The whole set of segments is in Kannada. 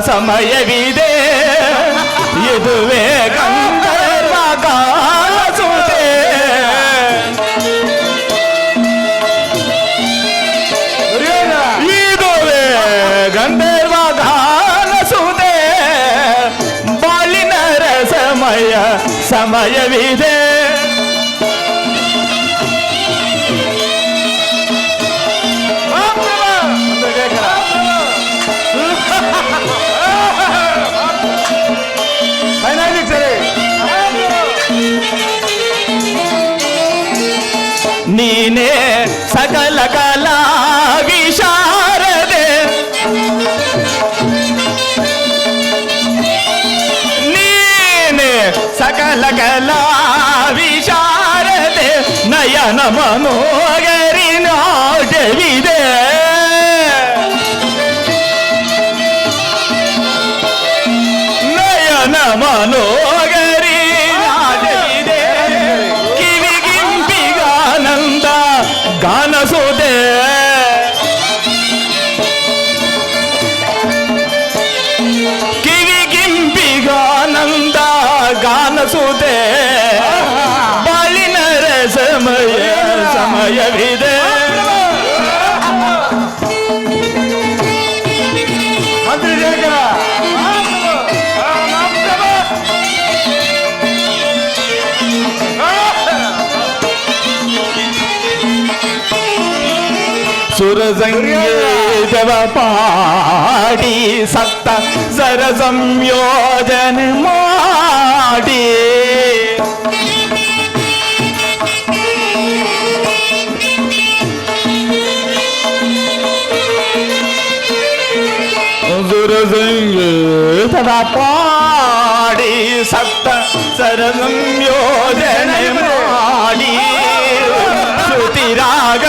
ಸಮಯವಿದೆ ಇದುವೇ ಗಂಧರ್ವ ಗಾನ ಸುದೆ ಇದುವೇ ಗಂಧರ್ವ ಗಾನ ಸುದೆ ಬಾಳಿನ ಸಮಯವಿದೆ ನೀನೇ ಸಕಲ ಕಲಾ ವಿಶಾರದೆ ನೀನೇ ಸಕಲ ಕಲಾ ವಿಶಾರದೆ ನಯನ ಮನೋಗರಿ ನಾಟ್ಯವಿದೆ ನಯನ ಮನೋಗರಿ ನಾಟ್ಯವಿದೆ ಕಿವಿಗಿಂಪಿಗಾನಂದ ಗಾನಸುದೆ ಕಿವಿಗಿಂಪಿಗಾನಂದ ಗಾನಸುದೆ ಬಾಳಿನ ಸಮಯವಿದೆ ಸುರಸಂಗೀತವ ಪಾಡಿ ಸಪ್ತ ಸರ ಸಂಯೋಜನೆ ಮಾಡಿ ಸುರಸಂಗೀತವ ಪಾಡಿ ಸಪ್ತ ಸರ ಸಂಯೋಜನೆ ಮಾಡಿ ಶ್ರುತಿರಾಗ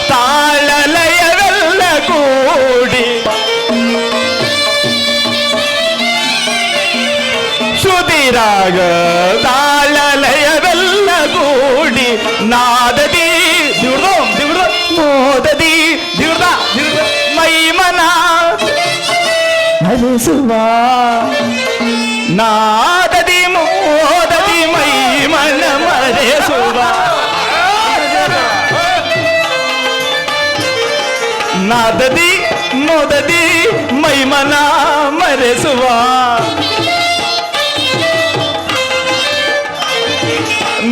ತಾಳಲಯವೆಲ್ಲ ಕೂಡಿ ಶ್ರುತಿರಾಗ ತಾಳಲಯವೆಲ್ಲ ಕೂಡಿ ನಾದದಿ ಮೋದದಿ ಮೈಮನ ಹರಿಸುವ ನಾದದಿ ಮೋದದಿ ಮೈಮನ ಮರೆಸುವ ನಾದದಿ ಮೋದದಿ ಮೈಮನ ಮರೆಸುವ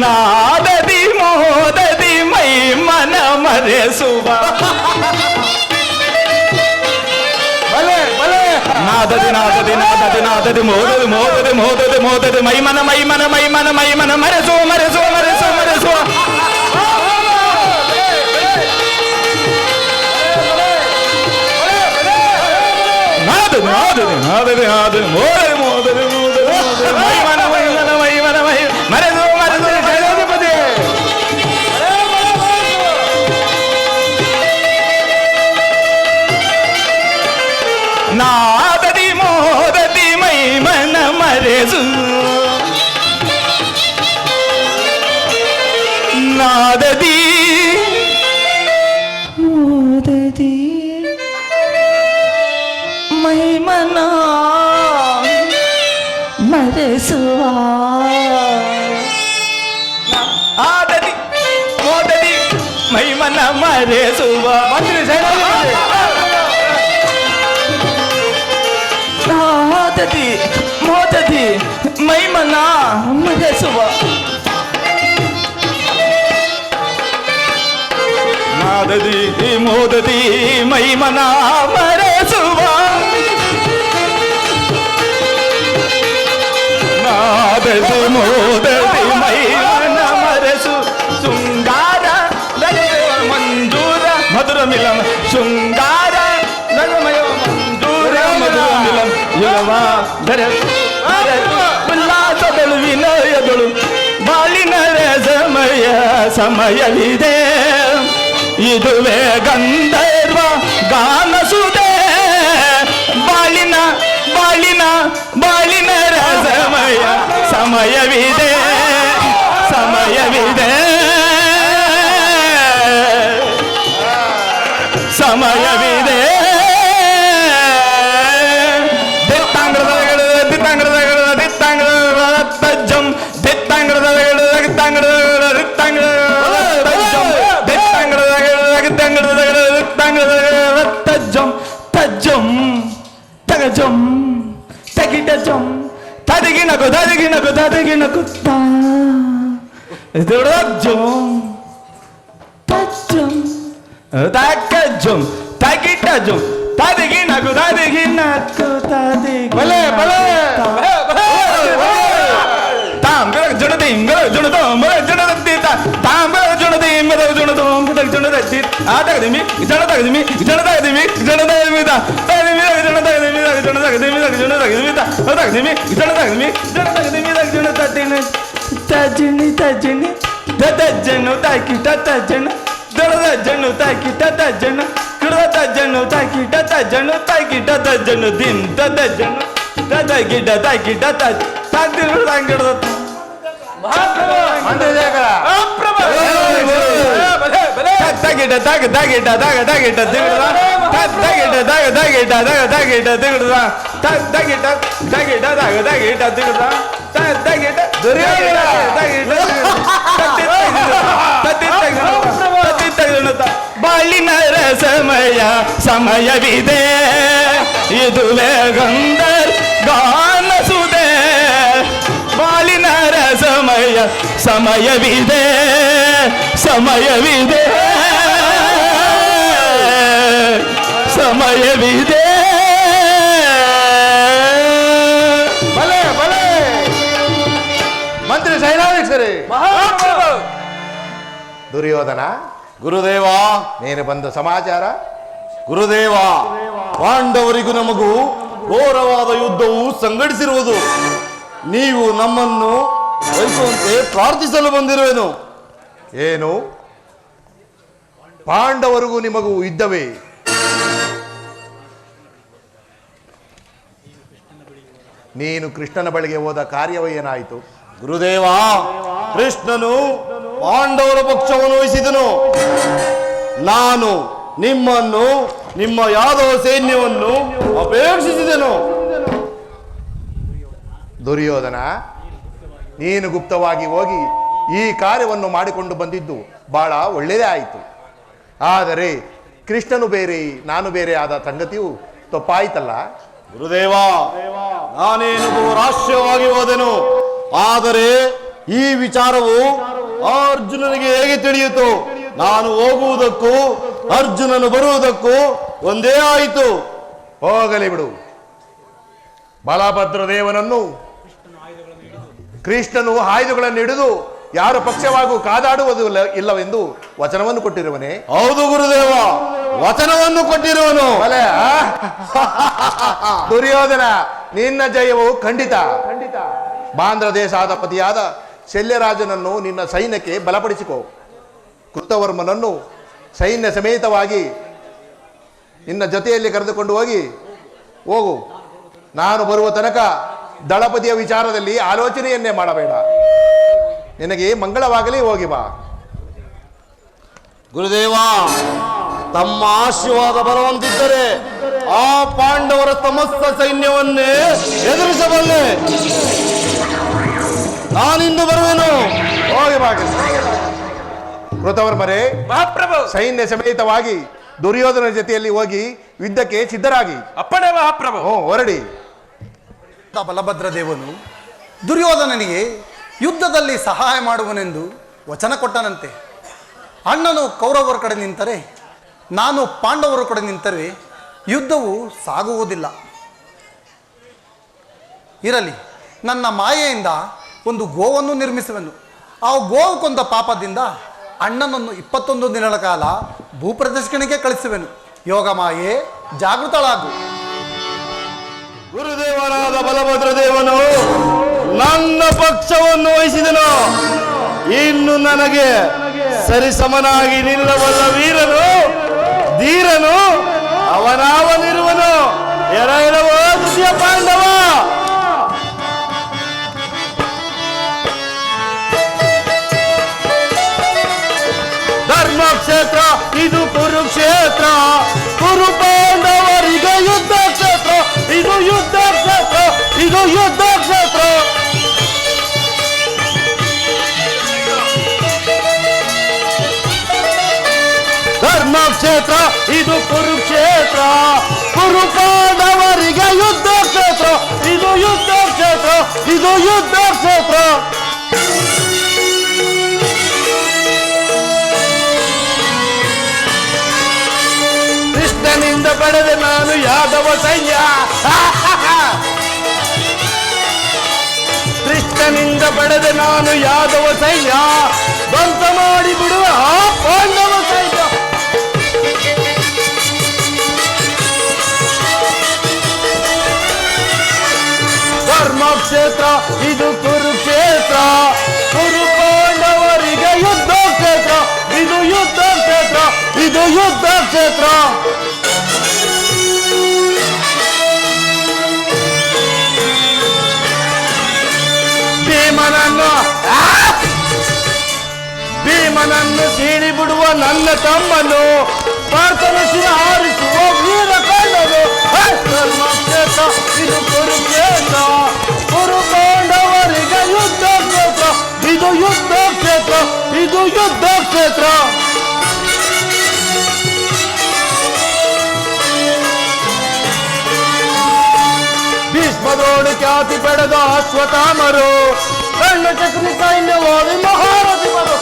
ನಾದದಿ ಮೋದದಿ ಮೈಮನ ಮರೆಸುವ ನಾದದಿ ನಾದದಿ ನಾದದಿ ನಾದದಿ ಮೋದದಿ ಮೋದದಿ ಮೋದದಿ ಮೋದದಿ ಮೈಮನ ಮೈಮನ ಮೈಮನ ಮೈಮನ ಮರೆಸುವ ಮರೆಸುವ ಮರೆಸುವ ಮರೆಸುವ ನಾದದಿ ನಾದದಿ ನಾದದಿ ನಾದದಿ ಮೋದದಿ ಮೋದದಿ ಮೋದದಿ ಮೈಮನ ಮೈಮನ ಮೈಮನ ಮೈ ಮರೆಸುವ ಮರೆಸುವ ಜಗದಪತಿ ನಾದದಿ ಮೋದದಿ ಮೈಮನ ಮರೆಸು ನಾದದಿ ಮೋದದಿ ಮೈಮನ ಮರೆಸುವ ಆದದಿ ಮೋದದಿ ಮೈಮನ ಮರೆಸುವ ನಾದದಿ ಮೋದದಿ ಮೈಮನ ಮರೆಸುವ ನಾದದಿ ಮೋದದಿ ಮೈಮನ ಮರೆಸುವ ನಾದದಿ ಮೋದದಿ ಮೈಮನ ಮರೆಸು ಶೃಂಗಾರ ಮಂಜೂರ ಮಧುರ ಮಿಲನ ಶೃಂಗಾರ ನಗಮಯ ಮಂಜೂರ ಮಧುರ ಮಿಲನ ಯುಗವ ಉಲ್ಲಾಸದಳು ವಿನಯದಳು ಬಾಳಿನ ಸಮಯವಿದೆ ಇದುವೇ ಗಂಧರ್ವ ಗಾನಸುದೆ ಬಾಳಿನ ಬಾಳಿನ ಬಾಳಿನ ಸಮಯವಿದೆ ಸಮಯವಿದೆ ಸಮಯವಿದೆ ಜಂ ತದಿಗಿನಕು ತದಿಗಿನಕು ತದಿಗಿನಕು ಜಂ ತಜ್ಜಂ ತಕ್ಕ ಜಂ ತಗಿಟ ಜಂ ತದಿಗಿನಕು ತದಿಗಿನಕು ತದಿ ಬಲೆ ಬಲೆ ತಾಂಬರ ಜುಣದಿ ಇಂಗರ ಜುಣದ ಮರ ಜುಣದಿ ತಾಂಬರ ಜುಣದಿ ಇಂಗರ ಜುಣದ ಮುಂದ ಜುಣದಿ ಆತಗದಿಮಿ ಜಣದಗದಿಮಿ ಜಣದಗದಿಮಿ ಜಣದಗದಿಮಿ ತದಿಮಿ ಜಣದಗದಿಮಿ ಜಣದಗದಿಮಿ ಜಣದಗದಿಮಿ ತದಿಮಿ ಜಣದಗದಿಮಿ ಜಣದಗದಿಮಿ ಜಣದತಿನ ತಜಿನಿ ತಜಿನಿ ದದಜನು ತಾಕಿ ತತಜನು ದಡದಜನು ತಾಕಿ ತತಜನು ಕಡದಜನು ತಾಕಿ ತತಜನು ತಾಕಿ ತತಜನು ದಿನ್ ತದಜನು ತದಗಿಡ ತಾಕಿಡ ತದಿರು ತಂಗಿಡ ತಗಿಡ ತಗ ತಗಿಡ ತಗ ತಗಿಡ ದಿಗುಡ ತಗಿಡ ತಗ ತಗಿಡ ತಗ ತಗಿಡ ದಿಗುಡ ತಗಿಡ ತಗಿಡ ತಗ ತಗಿಡ ದಿಗುಡ ತಗಿಡ ದುರ್ಯೋಧನ ತಗಿಡ ಬಾಳಿನ ಸಮಯ ಸಮಯವಿದೆ ಇದುವೇ ಗಂಧರ್ ಗಾನಸುದೆ ಬಾಳಿನ ಸಮಯ ಸಮಯವಿದೆ ಸಮಯವಿದೆ ಸಮಯವಿದೆ ಬಲೆ ಬಲೆ ಮಂತ್ರಿ ಸೈನಾಧಿಕಾರಿ ದುರ್ಯೋಧನ ಗುರುದೇವ ನೀನು ಬಂದ ಸಮಾಚಾರ. ಗುರುದೇವ, ಪಾಂಡವರಿಗೂ ನಮಗೂ ಘೋರವಾದ ಯುದ್ಧವು ಸಂಘಟಿಸಿರುವುದು. ನೀವು ನಮ್ಮನ್ನು ವಹಿಸುವಂತೆ ಪ್ರಾರ್ಥಿಸಲು ಬಂದಿರುವೆನು. ಏನು ಪಾಂಡವರಿಗೂ ನಿಮಗೂ ಯುದ್ಧವೇ? ನೀನು ಕೃಷ್ಣನ ಬಳಿಗೆ ಹೋದ ಕಾರ್ಯವೇ ಏನಾಯಿತು? ಗುರುದೇವ, ಕೃಷ್ಣನು ಪಾಂಡವರ ಪಕ್ಷವನ್ನು ವಹಿಸಿದನು. ನಾನು ನಿಮ್ಮನ್ನು, ನಿಮ್ಮ ಯಾದವ ಸೈನ್ಯವನ್ನು ಅಪೇಕ್ಷಿಸಿದೆನು. ದುರ್ಯೋಧನ, ನೀನು ಗುಪ್ತವಾಗಿ ಹೋಗಿ ಈ ಕಾರ್ಯವನ್ನು ಮಾಡಿಕೊಂಡು ಬಂದಿದ್ದು ಬಹಳ ಒಳ್ಳೆಯದೇ ಆಯಿತು. ಆದರೆ ಕೃಷ್ಣನು ಬೇರೆ ನಾನು ಬೇರೆ ಆದ ಸಂಗತಿಯು ತಪ್ಪಾಯಿತಲ್ಲ. ಗುರುದೇವ, ನಾನೇನು ಬಹುರಾಶ್ಯವಾಗಿ ಹೋದೆನು. ಆದರೆ ಈ ವಿಚಾರವು ಅರ್ಜುನನಿಗೆ ಹೇಗೆ ತಿಳಿಯಿತು? ನಾನು ಹೋಗುವುದಕ್ಕೂ ಅರ್ಜುನನು ಬರುವುದಕ್ಕೂ ಒಂದೇ ಆಯಿತು. ಹೋಗಲಿ ಬಿಡು. ಬಲಭದ್ರ ದೇವನನ್ನು ಕೃಷ್ಣನು ಆಯುಧಗಳನ್ನು ಹಿಡಿದು ಯಾರ ಪಕ್ಷವಾಗೂ ಕಾದಾಡುವುದು ಇಲ್ಲವೆಂದು ವಚನವನ್ನು ಕೊಟ್ಟಿರುವನೇ? ಹೌದು ಗುರುದೇವ, ವಚನವನ್ನು ಕೊಟ್ಟಿರುವನು. ದುರ್ಯೋಧನ, ನಿನ್ನ ಜಯವು ಖಂಡಿತ. ಬಾಂಧ್ರ ದೇಶಾಧಿಪತಿಯಾದ ಶಲ್ಯರಾಜನನ್ನು ನಿನ್ನ ಸೈನ್ಯಕ್ಕೆ ಬಲಪಡಿಸಿಕೋ. ಕೃತವರ್ಮನನ್ನು ಸೈನ್ಯ ಸಮೇತವಾಗಿ ನಿನ್ನ ಜೊತೆಯಲ್ಲಿ ಕರೆದುಕೊಂಡು ಹೋಗು. ನಾನು ಬರುವ ತನಕ ದಳಪತಿಯ ವಿಚಾರದಲ್ಲಿ ಆಲೋಚನೆಯನ್ನೇ ಮಾಡಬೇಡ. ನಿನಗೆ ಮಂಗಳವಾಗಲಿ, ಹೋಗಿ ಬಾ. ಗುರುದೇವ, ತಮ್ಮ ಆಶೀರ್ವಾದ ಬರುವಂತಿದ್ದರೆ ಆ ಪಾಂಡವರ ಸಮಸ್ತ ಸೈನ್ಯವನ್ನೇ ಎದುರಿಸಬಲ್ಲೆ. ನಾನಿಂದು ಬರುವೆನು. ಹೋಗಿ ಬಾ. ಕೃತವರ್ಮರೇ, ಮಹಾಪ್ರಭು, ಸೈನ್ಯ ಸಮೇತವಾಗಿ ದುರ್ಯೋಧನ ಜೊತೆಯಲ್ಲಿ ಹೋಗಿ ಯುದ್ಧಕ್ಕೆ ಸಿದ್ಧರಾಗಿ. ಅಪ್ಪಣೆ ಮಹಾಪ್ರಭು. ಹೊರಡಿ. ಬಲಭದ್ರ ದೇವನು ದುರ್ಯೋಧನನಿಗೆ ಯುದ್ಧದಲ್ಲಿ ಸಹಾಯ ಮಾಡುವನೆಂದು ವಚನ ಕೊಟ್ಟನಂತೆ. ಅಣ್ಣನು ಕೌರವರ ಕಡೆ ನಿಂತರೆ, ನಾನು ಪಾಂಡವರ ಕಡೆ ನಿಂತರೆ ಯುದ್ಧವು ಸಾಗುವುದಿಲ್ಲ. ಇರಲಿ, ನನ್ನ ಮಾಯೆಯಿಂದ ಒಂದು ಗೋವನ್ನು ನಿರ್ಮಿಸುವೆನು. ಆ ಗೋವು ಕೊಂದ ಪಾಪದಿಂದ ಅಣ್ಣನನ್ನು 21 ದಿನಗಳ ಕಾಲ ಭೂಪ್ರದಕ್ಷಿಣೆಗೆ ಕಳಿಸುವೆನು. ಯೋಗ ಮಾಯೆ, ಜಾಗೃತಳಾಗು. ಗುರುದೇವರಾದ ಬಲಭದ್ರ ದೇವನು ನನ್ನ ಪಕ್ಷವನ್ನು ವಹಿಸಿದನು. ಇನ್ನು ನನಗೆ ಸರಿಸಮನಾಗಿ ನಿಲ್ಲಬಲ್ಲ ವೀರನು ಧೀರನು ಅವನಾವನಿರುವನು. ಎರವೋ ದ್ವಿತೀಯ ಪಾಂಡವ. ಧರ್ಮಕ್ಷೇತ್ರ ಇದು ಕುರುಕ್ಷೇತ್ರ, ಕುರು ಪಾಂಡವರಿಗೆ ಯುದ್ಧ ಕ್ಷೇತ್ರ. ಇದು ಯುದ್ಧ ಕ್ಷೇತ್ರ, ಇದು ಯುದ್ಧ ಕ್ಷೇತ್ರ. ಧರ್ಮಕ್ಷೇತ್ರ ಕ್ಷೇತ್ರ ಇದು ಕುರುಕ್ಷೇತ್ರ ಕುರು ಪಾಂಡವರಿಗೆ ಯುದ್ಧ ಕ್ಷೇತ್ರ ಇದು ಯುದ್ಧ ಕ್ಷೇತ್ರ ಇದು ಯುದ್ಧ ಕ್ಷೇತ್ರ ಕೃಷ್ಣನಿಂದ ಪಡೆದ ನಾನು ಯಾದವ ಸೈನ್ಯ ಕೃಷ್ಣನಿಂದ ಪಡೆದ ನಾನು ಯಾದವ ಸೈನ್ಯ ಧ್ವಂಸ ಮಾಡಿ ಬಿಡುವ ಆ ಪಾಂಡವ ಸೈನ್ಯ ಧರ್ಮಕ್ಷೇತ್ರ ಇದು ಕುರುಕ್ಷೇತ್ರ ಕುರು ಪಾಂಡವರಿಗೆ ಯುದ್ಧ ಕ್ಷೇತ್ರ ಇದು ಯುದ್ಧ ಕ್ಷೇತ್ರ ಇದು ಯುದ್ಧ ಕ್ಷೇತ್ರ ಭೀಮನನ್ನು ಸೀಳಿ ಬಿಡುವ ನನ್ನ ತಮ್ಮನು ಪಾರ್ಥನ ಶಿರ ಹಾರಿಸುವ ವೀರ ಕಂಡನು ಧರ್ಮಕ್ಷೇತ್ರ ಇದು ಕುರುಕ್ಷೇತ್ರ ಕುರು ಪಾಂಡವರಿಗೆ ಯುದ್ಧ ಕ್ಷೇತ್ರ ಇದು ಯುದ್ಧ ಕ್ಷೇತ್ರ ಇದು ಯುದ್ಧ ಕ್ಷೇತ್ರ ಭೀಷ್ಮದೋಡು ಖ್ಯಾತಿ ಪಡೆದ ಅಶ್ವತ್ಥಾಮರು ಕಣ್ಣ ಚಕ್ರಿ ಸೈನ್ಯವಾಗಿ ಮಹಾರಥಿಗಳು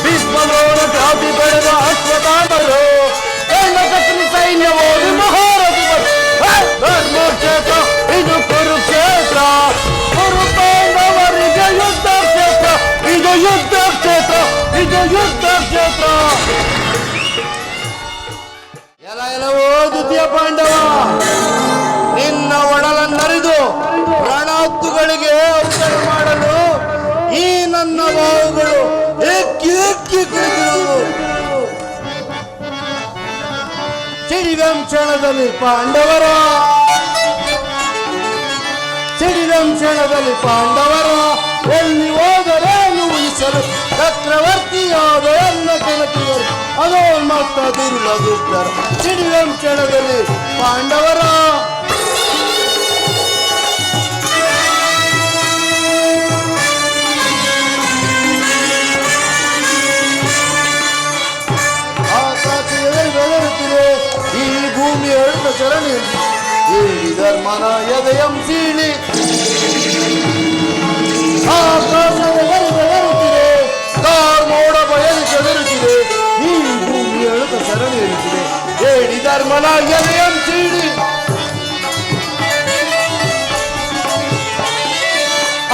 ಭೀಷ್ಮದೋಡು ಖ್ಯಾತಿ ಪಡೆದ ಅಶ್ವತ್ಥಾಮರು ಕಣ್ಣ ಚಕ್ರಿ ಸೈನ್ಯವಾಗಿ ಮಹಾರಥಿಗಳು ಧರ್ಮಕ್ಷೇತ್ರ ಇದು ಕುರುಕ್ಷೇತ್ರ ಕುರು ಪಾಂಡವರಿಗೆ ಯುದ್ಧ ಕ್ಷೇತ್ರ ಇದು ಯುದ್ಧ ಕ್ಷೇತ್ರ ಇದು ಯುದ್ಧ ಕ್ಷೇತ್ರ ಎಲ್ಲವೋ ದ್ವಿತೀಯ ಪಾಂಡವ ನಿನ್ನ ಒಡಲನ್ನರಿದು ರಣಹದ್ದುಗಳಿಗೆ ಔಷಧ ಮಾಡಲು ಈ ನನ್ನ ಬಾಹುಗಳು ಎಕ್ಕಿ ಎಕ್ಕಿ ಕುಳಿತಿರುವುದು ಸಿಡಿಗಂ ಕ್ಷಣದಲ್ಲಿ ಪಾಂಡವರ ಸಿಡಿಗಂ ಕ್ಷಣದಲ್ಲಿ ಪಾಂಡವರ ಎಲ್ಲಿ ಹೋದರೇನು ಉಳಿಸಲು ಚಕ್ರವರ್ತಿಯಾದ ಎಲ್ಲ ಕೆಣಕಿದರು ಅದೋ ಮತ್ತ ದುರ್ಲಭಿದ್ದರು ಸಿಡಿಗಂ ಕ್ಷಣದಲ್ಲಿ ಪಾಂಡವರ ಬೆದರುತ್ತಿದೆ ಈ ಭೂಮಿ ಎರಡು ಚರಣಿ ಈ ಧರ್ಮನ ಎದೆಯಂ ಸೀಳಿ ಆಕಾಶವೆದರುತ್ತಿದೆ ಕಾರ್ಮೋಡ ಬಯಲು ಚದುರುತ್ತಿದೆ ಈ ಭೂಮಿ ಎಳುತ್ತ ಸರಣಿ ಇರುತ್ತಿದೆ ಹೇಳಿ ಧರ್ಮನ ಎದೆಯಂ ಸೀಳಿ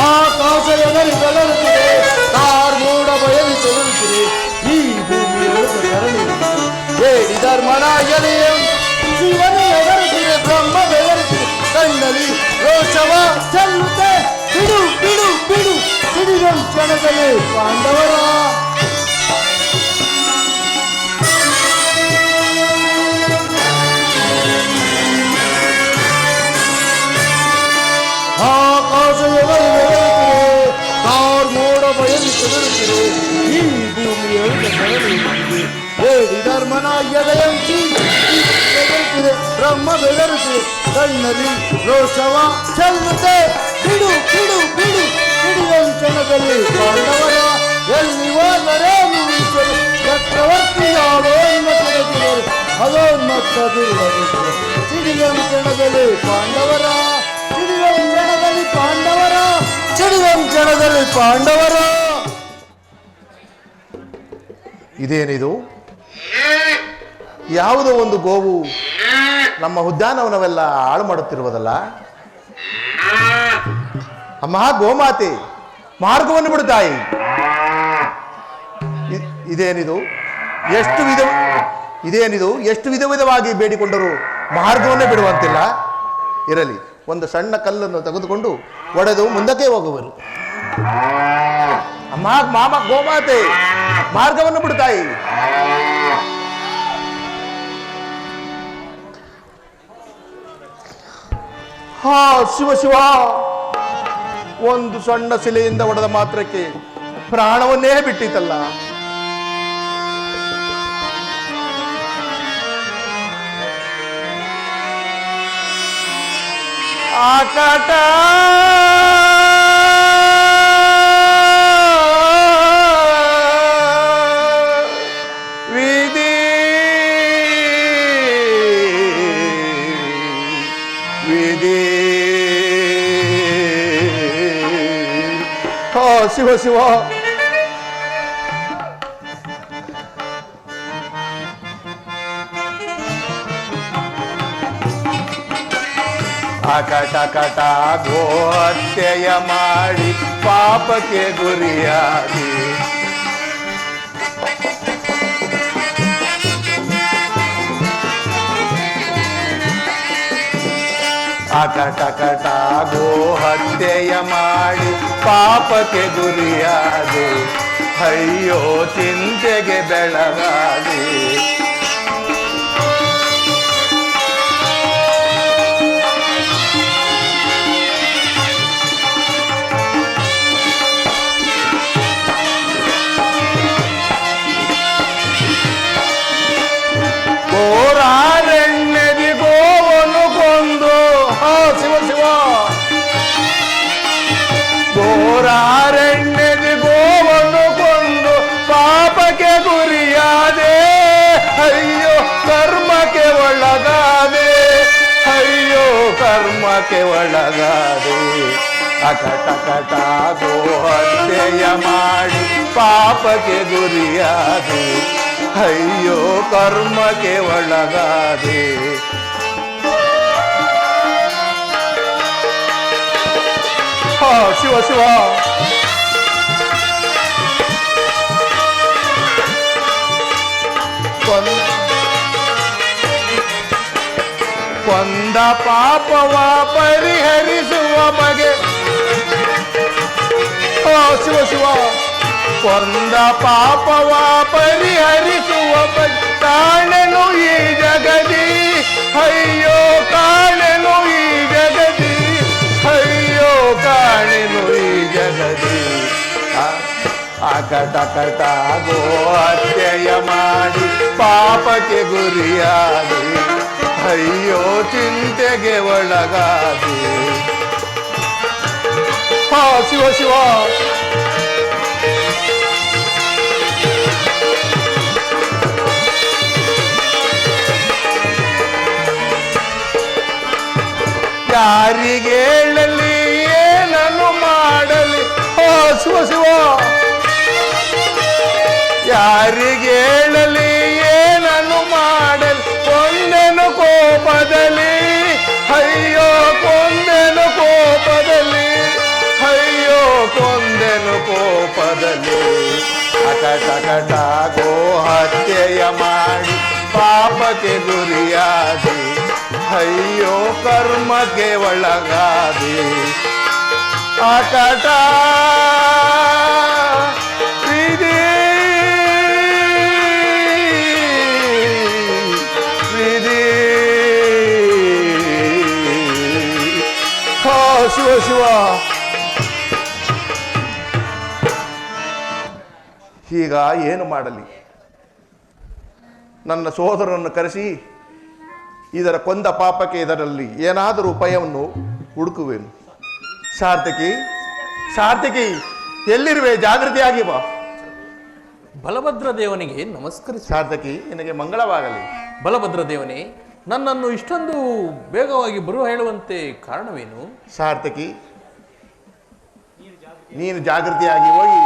ಆಕಾಶ ಬೆದರುತ್ತಿದೆ ಕಾರ್ಮೋಡ ಬಯಲು ಚದುರುತ್ತಿದೆ ಈ ಭೂಮಿ ಎಳುತ್ತ ಸರಣಿ ಇರುತ್ತಿದೆ ಹೇಳಿ ಧರ್ಮನ ಎದೆಯಂ ಶಿವನ ಎದರುತ್ತಿದೆ ಬ್ರಹ್ಮ ಬೆದರುತ್ತಿದೆ ಕಣ್ಣಲ್ಲಿ ರೋಷವ ಚೆಲ್ಲುತ್ತೆ ಬಿಡು ಬಿಡು ಬಿಡು ಸಿಡಿಗಂ ಕ್ಷಣದಲ್ಲಿ ಪಾಂಡವರ ಆಕಾಶ ಬೆದರುತ್ತಿದೆ ಕಾರ್ಮೋಡ ಬಯಲು ಚದುರುತ್ತಿದೆ ಈ ಭೂಮಿ ಎಳುತ್ತ ಸರಣಿ ಇರುತ್ತಿದೆ ಹೇಳಿ ಧರ್ಮನ ಎದೆಯಂ ಬೆದರುತ್ತಿದೆ ಬ್ರಹ್ಮ ಬೆದರುತ್ತಿದೆ ಕಣ್ಣಲ್ಲಿ ರೋಷವ ಚೆಲ್ಲುತ್ತೆ ಬಿಡು ಬಿಡು ಬಿಡು ಸಿಡಿಗಂ ಕ್ಷಣದಲ್ಲಿ ಪಾಂಡವರ ಎಲ್ಲಿ ಹೋದರೆ ಮುಗಿಸಲು ಚಕ್ರವರ್ತಿಯಾದೋ ಕೆಣಕಿದರು ಅದೋನ್ಮತ್ತ ದುರ್ಲಭಿದ್ದರು ಸಿಡಿಗಂ ಕ್ಷಣದಲ್ಲಿ ಪಾಂಡವರ ಸಿಡಿಗಂ ಕ್ಷಣದಲ್ಲಿ ಪಾಂಡವರ ಸಿಡಿಗಂ ಕ್ಷಣದಲ್ಲಿ ಪಾಂಡವರ ಇದೇನಿದು ಯಾವುದೋ ಒಂದು ಗೋವು ನಮ್ಮ ಉದ್ಯಾನವನವೆಲ್ಲ ಹಾಳು ಮಾಡುತ್ತಿರುವುದಲ್ಲ ಅಮ್ಮ ಗೋಮಾತೆ ಮಾರ್ಗವನ್ನು ಬಿಡು ತಾಯಿ ಇದೇನಿದು ಎಷ್ಟು ವಿಧ ವಿಧವಾಗಿ ಬೇಡಿಕೊಂಡರೂ ಮಾರ್ಗವನ್ನೇ ಬಿಡುವಂತಿಲ್ಲ ಇರಲಿ ಒಂದು ಸಣ್ಣ ಕಲ್ಲನ್ನು ತೆಗೆದುಕೊಂಡು ಒಡೆದು ಮುಂದಕ್ಕೆ ಹೋಗುವರು ಅಮ್ಮ ಮಾಮ ಗೋಮಾತೆ ಮಾರ್ಗವನ್ನು ಬಿಡು ತಾಯಿ ಹಾ ಶಿವ ಶಿವ ಒಂದು ಸಣ್ಣ ಶಿಲೆಯಿಂದ ಹೊಡೆದ ಮಾತ್ರಕ್ಕೆ ಪ್ರಾಣವನ್ನೇ ಬಿಟ್ಟಿತಲ್ಲ ಆಕಾಟ ಶಿವ ಶಿವ. ಅಕಟ ಕಟ ಗೋಹತ್ಯೆಯ ಮಾಡಿ ಪಾಪಕ್ಕೆ ಗುರಿಯಾಗಿ ಅಕಟ ಕಟ ಗೋಹತ್ಯೆಯ ಮಾಡಿ ಪಾಪಕ್ಕೆ ಗುರಿಯಾದೆ ಅಯ್ಯೋ ಚಿಂತೆಗೆ ಬೆಳಗಾದೆ. ಗೋರಾರಣ್ಯದಿ ಗೋವನ್ನು ಕೊಂದು ಶಿವ ಶಿವ. ಗೋರಾರಣ್ಯದಿ ಗೋವನ್ನು ಕೊಂದು ಪಾಪಕ್ಕೆ ಗುರಿಯಾದೆ ಅಯ್ಯೋ ಕರ್ಮಕ್ಕೆ ಒಳಗಾದೆ ಅಯ್ಯೋ ಕರ್ಮಕ್ಕೆ ಒಳಗಾದೆ. ಅಕಟ ಕಟ ಗೋಹತ್ಯೆಯ ಮಾಡಿ ಪಾಪಕ್ಕೆ ಗುರಿಯಾದೆ ಅಯ್ಯೋ ಕರ್ಮಕ್ಕೆ ಒಳಗಾದೆ. ಶಿವ ಶಿವ. ಕೊಂದ ಪಾಪವ ಪರಿಹರಿಸುವ ಬಗೆ ಶಿವ ಶಿವ. ಕೊಂದ ಪಾಪವ ಪರಿಹರಿಸುವ ಬಗೆ ಕಾಣೆನು ಈ ಜಗದಿ ಅಯ್ಯೋ ಕಾಣೆನು ಈ ಜಗದಿ ಅಯ್ಯೋ ಕಾಣೆನು ಈ ಜಗದಿ. ಅಕಟ ಕಟ ಗೋಹತ್ಯೆಯ ಮಾಡಿ ಪಾಪಕ್ಕೆ ಗುರಿಯಾದೆ ಅಯ್ಯೋ ಚಿಂತೆಗೆ ಒಳಗಾದೆ. ಶಿವ ಶಿವ. ಯಾರಿಗೆ ಹೇಳಲಿ ಏನನ್ನು ಮಾಡಲಿ ಶಿವ ಶಿವ. ಯಾರಿಗೆ ಹೇಳಲಿ ಏನನ್ನು ಮಾಡಲಿ ಕೊಂದೆನು ಕೋಪದಲ್ಲಿ ಅಯ್ಯೋ ಕೊಂದೆನು ಕೋಪದಲ್ಲಿ ಅಯ್ಯೋ ಕೊಂದೆನು ಕೋಪದಲ್ಲಿ. ಅಕಟ ಕಟ ಗೋಹತ್ಯೆಯ ಮಾಡಿ ಪಾಪಕ್ಕೆ ಗುರಿಯಾದೆ ಅಯ್ಯೋ ಕರ್ಮಕ್ಕೆ ಒಳಗಾದೆ. ಅಕಟ ವಿಧಿ ವಿಧಿ ಶಿವ ಶಿವ. ಈಗ ಏನು ಮಾಡಲಿ? ನನ್ನ ಸೋದರನನ್ನು ಕರೆಸಿ ಇದರ ಕೊಂದ ಪಾಪಕ್ಕೆ ಇದರಲ್ಲಿ ಏನಾದರೂ ಉಪಾಯವನ್ನು ಹುಡುಕುವೆನು. ಸಾರ್ಥಕಿ ಸಾರ್ಥಕಿ ಎಲ್ಲಿರುವೆ? ಜಾಗೃತಿಯಾಗಿ ಬಾ. ಬಲಭದ್ರ ದೇವನಿಗೆ ನಮಸ್ಕರಿಸಿ. ಸಾರ್ಥಕಿ ನಿನಗೆ ಮಂಗಳವಾಗಲಿ. ಬಲಭದ್ರ ದೇವನೇ, ನನ್ನನ್ನು ಇಷ್ಟೊಂದು ಬೇಗವಾಗಿ ಬರುವ ಹೇಳುವಂತೆ ಕಾರಣವೇನು? ಸಾರ್ಥಕಿ ನೀನು ಜಾಗೃತಿಯಾಗಿ ಹೋಗಿ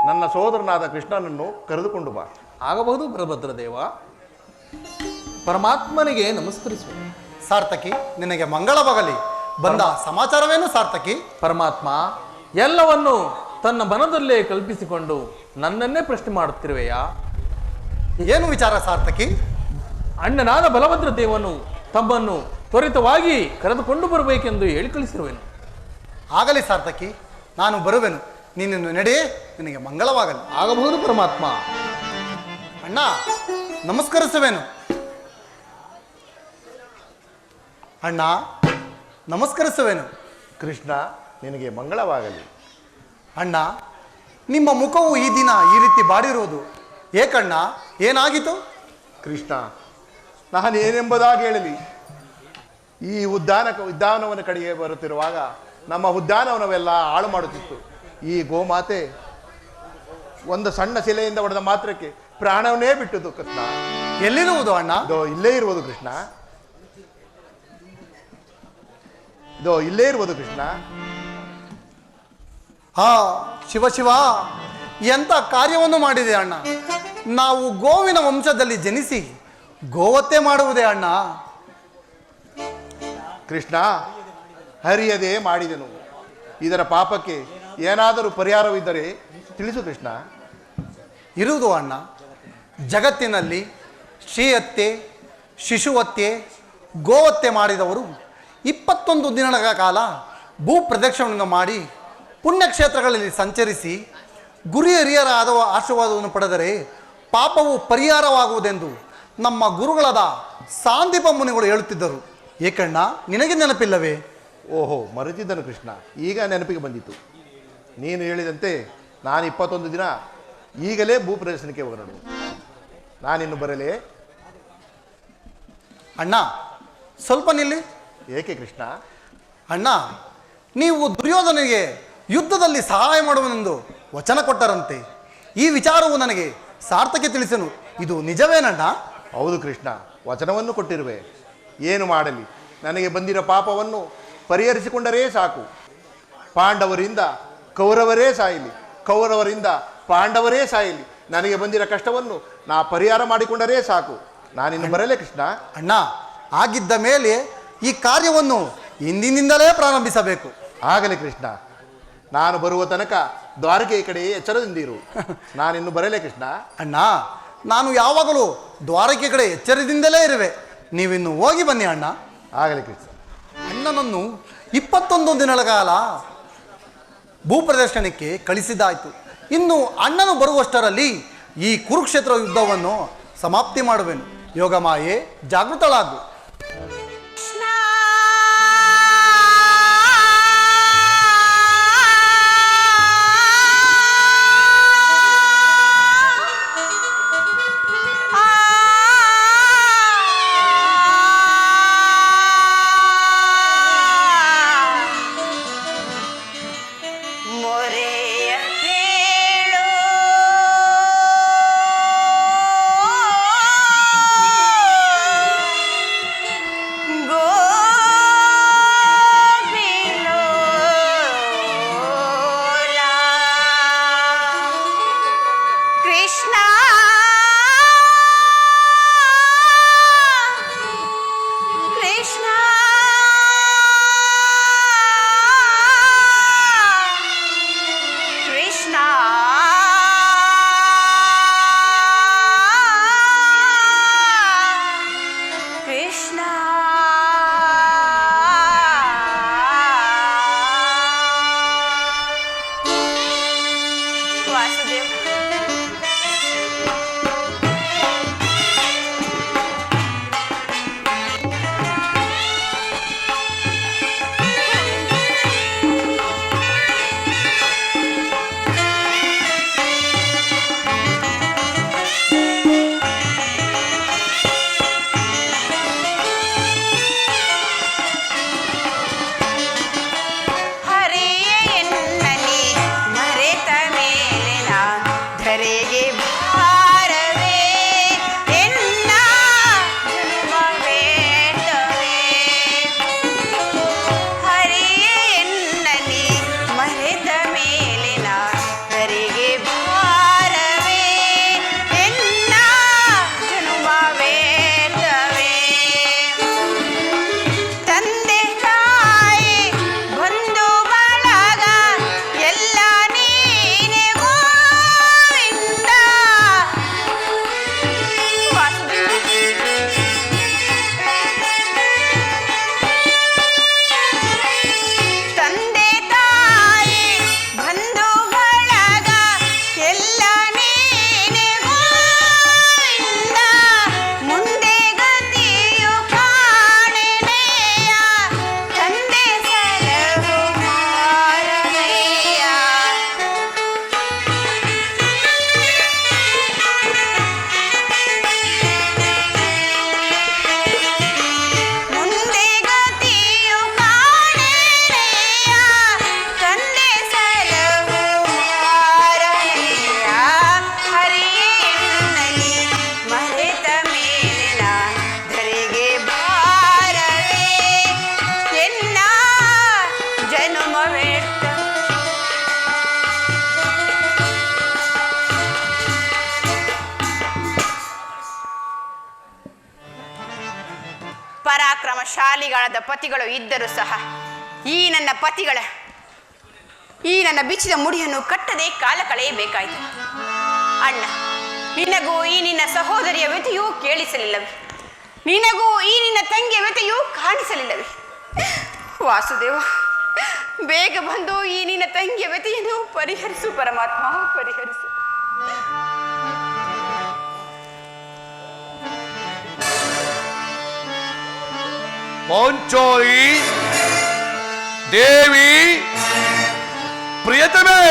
ನನ್ನ ಸೋದರನಾದ ಕೃಷ್ಣನನ್ನು ಕರೆದುಕೊಂಡು ಬಾ. ಆಗಬಹುದು ಬಲಭದ್ರ ದೇವ. ಪರಮಾತ್ಮನಿಗೆ ನಮಸ್ಕರಿಸುವ. ಸಾರ್ಥಕಿ ನಿನಗೆ ಮಂಗಳವಾಗಲಿ. ಬಂದ ಸಮಾಚಾರವೇನು ಸಾರ್ಥಕಿ? ಪರಮಾತ್ಮ ಎಲ್ಲವನ್ನು ತನ್ನ ಮನದಲ್ಲೇ ಕಲ್ಪಿಸಿಕೊಂಡು ನನ್ನನ್ನೇ ಪ್ರಶ್ನೆ ಮಾಡುತ್ತಿರುವೆಯಾ? ಏನು ವಿಚಾರ ಸಾರ್ಥಕಿ? ಅಣ್ಣನಾದ ಬಲಭದ್ರ ದೇವನು ತಮ್ಮನ್ನು ತ್ವರಿತವಾಗಿ ಕರೆದುಕೊಂಡು ಬರಬೇಕೆಂದು ಹೇಳಿ ಕಳಿಸಿರುವೆನು. ಆಗಲಿ ಸಾರ್ಥಕಿ, ನಾನು ಬರುವೆನು. ನೀನು ನಡೆಯೇ, ನಿನಗೆ ಮಂಗಳವಾಗಲಿ. ಆಗಬಹುದು ಪರಮಾತ್ಮ. ಅಣ್ಣ ನಮಸ್ಕರಿಸುವೆನು. ಅಣ್ಣ ನಮಸ್ಕರಿಸುವೆನು. ಕೃಷ್ಣ ನಿನಗೆ ಮಂಗಳವಾಗಲಿ. ಅಣ್ಣ ನಿಮ್ಮ ಮುಖವು ಈ ದಿನ ಈ ರೀತಿ ಬಾಡಿರುವುದು ಏಕಣ್ಣ? ಏನಾಗಿತು? ಕೃಷ್ಣ ನಾನೇನೆಂಬುದಾಗಿ ಹೇಳಲಿ? ಈ ಉದ್ಯಾನವನ ಕಡೆಗೆ ಬರುತ್ತಿರುವಾಗ ನಮ್ಮ ಉದ್ಯಾನವನವೆಲ್ಲ ಹಾಳು ಮಾಡುತ್ತಿತ್ತು. ಈ ಗೋಮಾತೆ ಒಂದು ಸಣ್ಣ ಶಿಲೆಯಿಂದ ಹೊಡೆದ ಮಾತ್ರಕ್ಕೆ ಪ್ರಾಣವನ್ನೇ ಬಿಟ್ಟದು. ಕೃಷ್ಣ ಎಲ್ಲಿರುವುದು ಅಣ್ಣ? ಇಲ್ಲೇ ಇರುವುದು ಕೃಷ್ಣ. ಇಲ್ಲೇ ಇರುವುದು ಕೃಷ್ಣ. ಹಾ ಶಿವ ಶಿವ, ಎಂಥ ಕಾರ್ಯವನ್ನು ಮಾಡಿದೆ ಅಣ್ಣ. ನಾವು ಗೋವಿನ ವಂಶದಲ್ಲಿ ಜನಿಸಿ ಗೋವತ್ತೆ ಮಾಡುವುದೇ ಅಣ್ಣ. ಕೃಷ್ಣ, ಹರಿಯದೆ ಮಾಡಿದೆನು. ಇದರ ಪಾಪಕ್ಕೆ ಏನಾದರೂ ಪರಿಹಾರವಿದ್ದರೆ ತಿಳಿಸು ಕೃಷ್ಣ. ಇರುವುದು ಅಣ್ಣ. ಜಗತ್ತಿನಲ್ಲಿ ಶ್ರೀಹತ್ಯೆ, ಶಿಶುಹತ್ಯೆ, ಗೋಹತ್ಯೆ ಮಾಡಿದವರು 21 ದಿನಗಳ ಕಾಲ ಭೂ ಪ್ರದಕ್ಷಿಣೆಯನ್ನು ಮಾಡಿ ಪುಣ್ಯಕ್ಷೇತ್ರಗಳಲ್ಲಿ ಸಂಚರಿಸಿ ಗುರಿ ಹಿರಿಯರ ಆಶೀರ್ವಾದವನ್ನು ಪಡೆದರೆ ಪಾಪವು ಪರಿಹಾರವಾಗುವುದೆಂದು ನಮ್ಮ ಗುರುಗಳಾದ ಸಾಂದೀಪ ಮುನಿಗಳು ಹೇಳುತ್ತಿದ್ದರು. ಏಕಣ್ಣ, ನಿನಗೆ ನೆನಪಿಲ್ಲವೇ? ಓಹೋ, ಮರೆತಿದ್ದನು ಕೃಷ್ಣ, ಈಗ ನೆನಪಿಗೆ ಬಂದಿತು. ನೀನು ಹೇಳಿದಂತೆ ನಾನು 21 ದಿನ ಈಗಲೇ ಭೂಪ್ರದರ್ಶನಕ್ಕೆ ಹೊರಡು. ನಾನಿನ್ನು ಬರಲೇ? ಅಣ್ಣ ಸ್ವಲ್ಪ ನಿಲ್ಲಿ. ಏಕೆ ಕೃಷ್ಣ? ಅಣ್ಣ, ನೀವು ದುರ್ಯೋಧನಿಗೆ ಯುದ್ಧದಲ್ಲಿ ಸಹಾಯ ಮಾಡುವನೆಂದು ವಚನ ಕೊಟ್ಟರಂತೆ. ಈ ವಿಚಾರವು ನನಗೆ ಸಾರ್ಥಕ್ಕೆ ತಿಳಿಸನು. ಇದು ನಿಜವೇನಣ್ಣ? ಹೌದು ಕೃಷ್ಣ, ವಚನವನ್ನು ಕೊಟ್ಟಿರುವೆ. ಏನು ಮಾಡಲಿ, ನನಗೆ ಬಂದಿರೋ ಪಾಪವನ್ನು ಪರಿಹರಿಸಿಕೊಂಡರೇ ಸಾಕು. ಪಾಂಡವರಿಂದ ಕೌರವರೇ ಸಾಯಲಿ, ಕೌರವರಿಂದ ಪಾಂಡವರೇ ಸಾಯಲಿ, ನನಗೆ ಬಂದಿರೋ ಕಷ್ಟವನ್ನು ನಾ ಪರಿಹಾರ ಮಾಡಿಕೊಂಡರೇ ಸಾಕು. ನಾನಿನ್ನು ಬರಲೇ ಕೃಷ್ಣ? ಅಣ್ಣ, ಆಗಿದ್ದ ಮೇಲೆ ಈ ಕಾರ್ಯವನ್ನು ಇಂದಿನಿಂದಲೇ ಪ್ರಾರಂಭಿಸಬೇಕು. ಆಗಲಿ ಕೃಷ್ಣ, ನಾನು ಬರುವ ತನಕ ದ್ವಾರಕೆಯ ಕಡೆ ಎಚ್ಚರದಿಂದಿರು. ನಾನಿನ್ನು ಬರಲೇ ಕೃಷ್ಣ? ಅಣ್ಣ, ನಾನು ಯಾವಾಗಲೂ ದ್ವಾರಕೆ ಕಡೆ ಎಚ್ಚರದಿಂದಲೇ ಇರುವೆ. ನೀವಿನ್ನು ಹೋಗಿ ಬನ್ನಿ ಅಣ್ಣ. ಆಗಲಿ ಕೃಷ್ಣ. ಅಣ್ಣನನ್ನು 21 ದಿನಗಳ ಕಾಲ ಭೂಪ್ರದರ್ಶನಕ್ಕೆ ಕಳಿಸಿದ್ದಾಯಿತು. ಇನ್ನು ಅಣ್ಣನು ಬರುವಷ್ಟರಲ್ಲಿ ಈ ಕುರುಕ್ಷೇತ್ರ ಯುದ್ಧವನ್ನು ಸಮಾಪ್ತಿ ಮಾಡುವೆನು. ಯೋಗಮಾಯೆ, ಜಾಗೃತಳಾಗು. ಧರೆಗೆ ಶಾಲಿಗಳಾದ ಪತಿಗಳು ಇದ್ದರೂ ಸಹ ಈ ನನ್ನ ಬಿಚ್ಚಿದ ಮುಡಿಯನ್ನು ಕಟ್ಟದೆ ಕಾಲ ಕಳೆಯಬೇಕಾಯಿತು. ಅಣ್ಣ, ನಿನಗೂ ಈ ನಿನ್ನ ಸಹೋದರಿಯ ವ್ಯಥೆಯೂ ಕೇಳಿಸಲಿಲ್ಲವೇ? ನಿನಗೂ ಈ ನಿನ್ನ ತಂಗಿಯ ವ್ಯಥೆಯೂ ಕಾಣಿಸಲಿಲ್ಲವೇ? ವಾಸುದೇವ, ಬೇಗ ಬಂದು ಈ ನಿನ್ನ ತಂಗಿಯ ವ್ಯಥೆಯನ್ನು ಪರಿಹರಿಸು ಪರಮಾತ್ಮ, ಪರಿಹರಿಸು. ಪಾಂಚಾಲಿ ದೇವಿ ಪ್ರಿಯತಮೇ,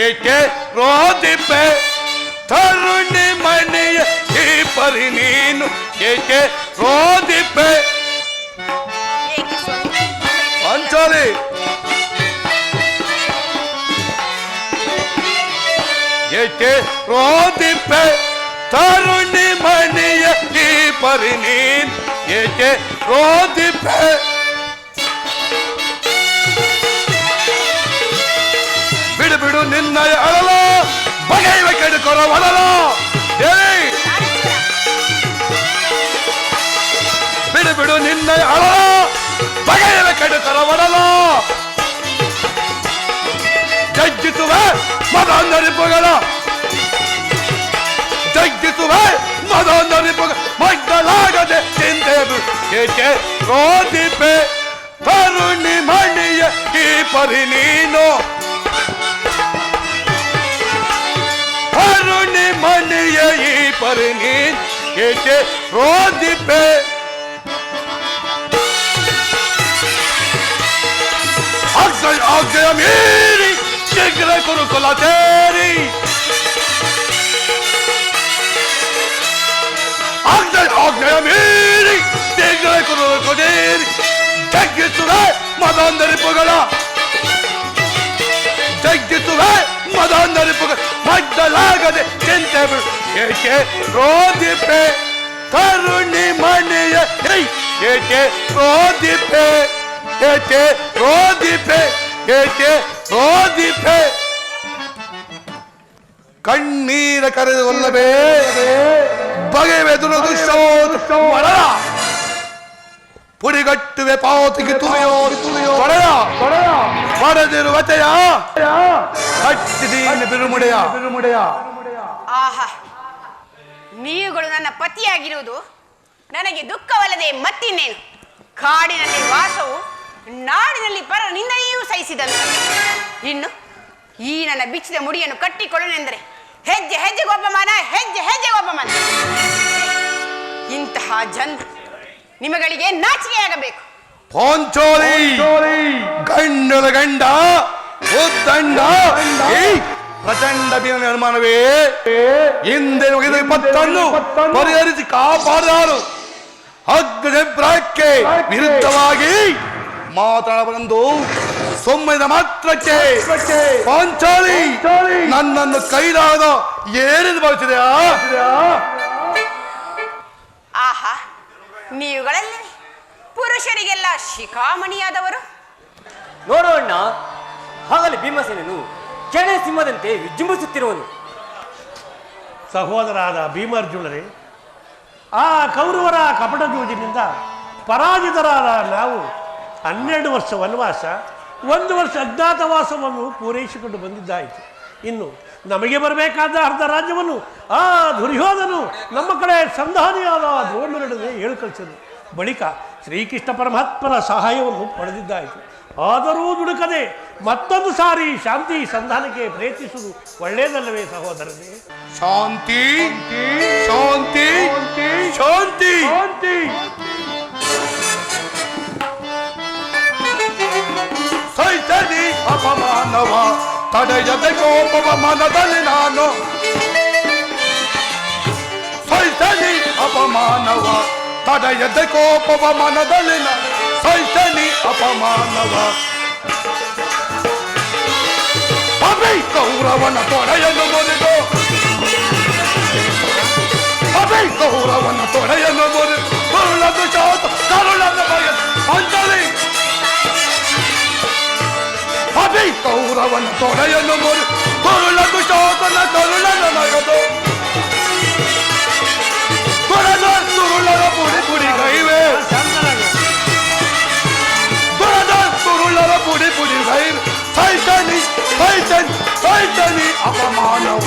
ಏಕೆ ರೋದಿಪೆ ತರುಣಿ ಮನೆಯ ಈ ಪರಿ ನೀನು, ಏಕೆ ರೋದಿಪೆ? ಪಾಂಚಾಲಿ, ಏಕೆ ರೋದಿಪೆ ತರುಣಿ ಮನೆಯ ಈ ಪರಿ ನೀನು, ಏಕೆ ರೋದಿಪೆ? ಬಿಡು ಬಿಡು ನಿನ್ನ ಅಳಲ, ಬಗೆಯುವ ಕೆಡುಕೊರ ಒಡಲ. ಬಿಡು ಬಿಡು ನಿನ್ನ ಅಳಲ, ಬಗೆಯುವ ಕೆಡುಕೊರ ಒಡಲ. ಜಜ್ಜಿಸುವೆ ಮದೊಂದರಿಪುಗಳ, ಜಗ್ಗಿಸುವೆ ಮದೊಂದರಿಪುಗಳ, ಮಗ್ಗಲಾಗದೆ ಚಿಂತೆ ಬಿಡು. ಏಕೆ ರೋದಿಪೆ ತರುಣಿ ಮಣಿಯ ಈ ಪರಿ ನೀನು, ತರುಣಿ ಮಣಿಯ ಈ ಪರಿ ನೀನು, ಏಕೆ ರೋದಿಪೆ? ಆಜ್ಞೆಯ ಮೀರಿ ಶೀಘ್ರ ಕುರುಕುಲ ಸೇರಿ, ಆಜ್ಞೆಯ ಮೀರಿ ಶೀಘ್ರ ಕುರುಕುಲ ಸೇರಿ, ಜಗ್ಗಿಸುವೆ ಮದೊಂದರಿಪುಗಳ, ಜಗ್ಗಿಸುವೆ ಮದೊಂದರಿಪುಗಳ, ಮಡ್ಡಲಾಗದೆ ಚಿಂತೆ ಬಿಡು. ಏಕೆ ರೋದಿಪೆ ತರುಣಿ ಮನೆಯ, ಏಕೆ ರೋದಿಪೆ? ಏಕೆ ರೋದಿಪೆ? ಏಕೆ ರೋದಿಪೆ? ಕಣ್ಣೀರ ಕರೆದುಕೊಳ್ಳಬೇ ಬಗೆವೆದುರು ದುಷ್ಟೋರ, ಪುಡಿಗಟ್ಟುವೆ ಪಾತಿಗೆ ತುಳಿಯೋ ತೊಳೆಯ, ಪಡೆದಿರುವತೆಯ ಕಟ್ಟಿದೀನಿ ಬಿರುಮುಡೆಯ. ಆಹಾ, ನೀವುಗಳು ನನ್ನ ಪತಿಯಾಗಿರುವುದು ನನಗೆ ದುಃಖವಲ್ಲದೆ ಮತ್ತಿನ್ನೇನು? ಕಾಡಿನಲ್ಲಿ ವಾಸವು, ನಾಡಿನಲ್ಲಿ ಪರ ನಿಂದನೆಯೂ ಸಹಿಸಿದಂತ. ಇನ್ನು ಈ ನನ್ನ ಬಿಚ್ಚಿದ ಮುಡಿಯನ್ನು ಕಟ್ಟಿಕೊಳ್ಳನೆಂದರೆ ಹೆಜ್ಜೆ ಹೆಜ್ಜೆಗೊಬ್ಬ ಮನ, ಹೆಜ್ಜೆ ಹೆಜ್ಜೆಗೊಬ್ಬ ಮನ. ಇಂತಹ ಜನ್ಮ ನಿಮಗಳಿಗೆ ನಾಚಿಕೆಯಾಗಬೇಕು. ಪಾಂಚಾಲಿ ಗಂಡನ ಗಂಡ ಉದ್ದಂಡ ಪ್ರಚಂಡ ನಿರ್ಮಾಣವೇ ಹಿಂದೆ ವಿಪತ್ತನ್ನು ಪರಿಹರಿಸಿ ಕಾಪಾಡಾರು. ಅಗ್ನಿಭ್ರಕ್ಕೆ ವಿರುದ್ಧವಾಗಿ ಮಾತಾಡಬಂದು ಸೊಮ್ಮೆದ ಮಾತ್ರಕ್ಕೆ ಪಾಂಚಾಲಿ ನನ್ನನ್ನು ಕೈಲಾದ ಏನೆಂದು ಭಾವಿಸಿದೆಯಾ? ಆಹಾ, ನೀವುಗಳಲ್ಲಿ ಪುರುಷರಿಗೆಲ್ಲ ಶಿಖಾಮಣಿಯಾದವರು. ನೋಡು ಅಣ್ಣ, ಹಾಗಲೇ ಭೀಮಸೇನನು ಕೆಣೆ ಸಿಂಹದಂತೆ ವಿಜೃಂಭಿಸುತ್ತಿರುವನು. ಸಹೋದರಾದ ಭೀಮಾರ್ಜುನರೇ, ಆ ಕೌರವರ ಕಪಟ ಜೂಜಿನಿಂದ ಪರಾಜಿತರಾದ ನಾವು 12 ವರ್ಷ ವನವಾಸ, 1 ವರ್ಷ ಅಜ್ಞಾತವಾಸವನ್ನು ಪೂರೈಸಿಕೊಂಡು ಬಂದಿದ್ದಾಯಿತು. ಇನ್ನು ನಮಗೆ ಬರಬೇಕಾದ ಅರ್ಧ ರಾಜ್ಯವನ್ನು ಆ ದುರ್ಯೋಧನು ನಮ್ಮ ಕಡೆ ಸಂಧಾನಿಯಾದ ದ್ರೋಣರೊಡನೆ ಹೇಳಿ ಕಳಿಸಿದನು. ಬಳಿಕ ಶ್ರೀಕೃಷ್ಣ ಪರಮಾತ್ಮನ ಸಹಾಯವನ್ನು ಪಡೆದಿದ್ದಾಯಿತು. ಆದರೂ ದುಡುಕದೆ ಮತ್ತೊಂದು ಸಾರಿ ಶಾಂತಿ ಸಂಧಾನಕ್ಕೆ ಪ್ರಯತ್ನಿಸುವುದು ಒಳ್ಳೆಯದಲ್ಲವೇ ಸಹೋದರನೇ? ಶಾಂತಿ ಶಾಂತಿ ಶಾಂತಿ ಶಾಂತಿ. ಸೈತನಿ ಅಪಮಾನವ ತಡೆಯದೆ ಕೋಪವ ಮನದಲ್ಲಿ ನಾನು, ಸೈತನಿ ಅಪಮಾನವ ತಡೆಯದೆ ಕೋಪವ ಮನದಲ್ಲಿ ನಾನು, ಸೈತನಿ ಅಪಮಾನವ. ಅಭಿ ಕೌರವನ ತೊಡೆಯನ್ನು ಮುರಿದು, ಅಭಿ ಕೌರವನ ತೊಡೆಯನ್ನು ಮುರಿದು, ಕರುಳನ್ನು ಶಾತ ಕರುಳನ್ನು ಬಯಲು ಅಂಜಲಿ. ಅಭಿ ಕೌರವನ ತೊಡೆಯನ್ನು ಮುರಿದು, ಕರುಳನ್ನು ಶಾತನ ಕರುಳನ್ನು ನಗದು, ತುರುಳರ ಪುಡಿ ಪುಡಿ ಕೈವೆ ತುರುಳರ ಪುಡಿ ಪುಡಿ ಕೈವೆ ಸೈತನಿ ಅಪಮಾನವ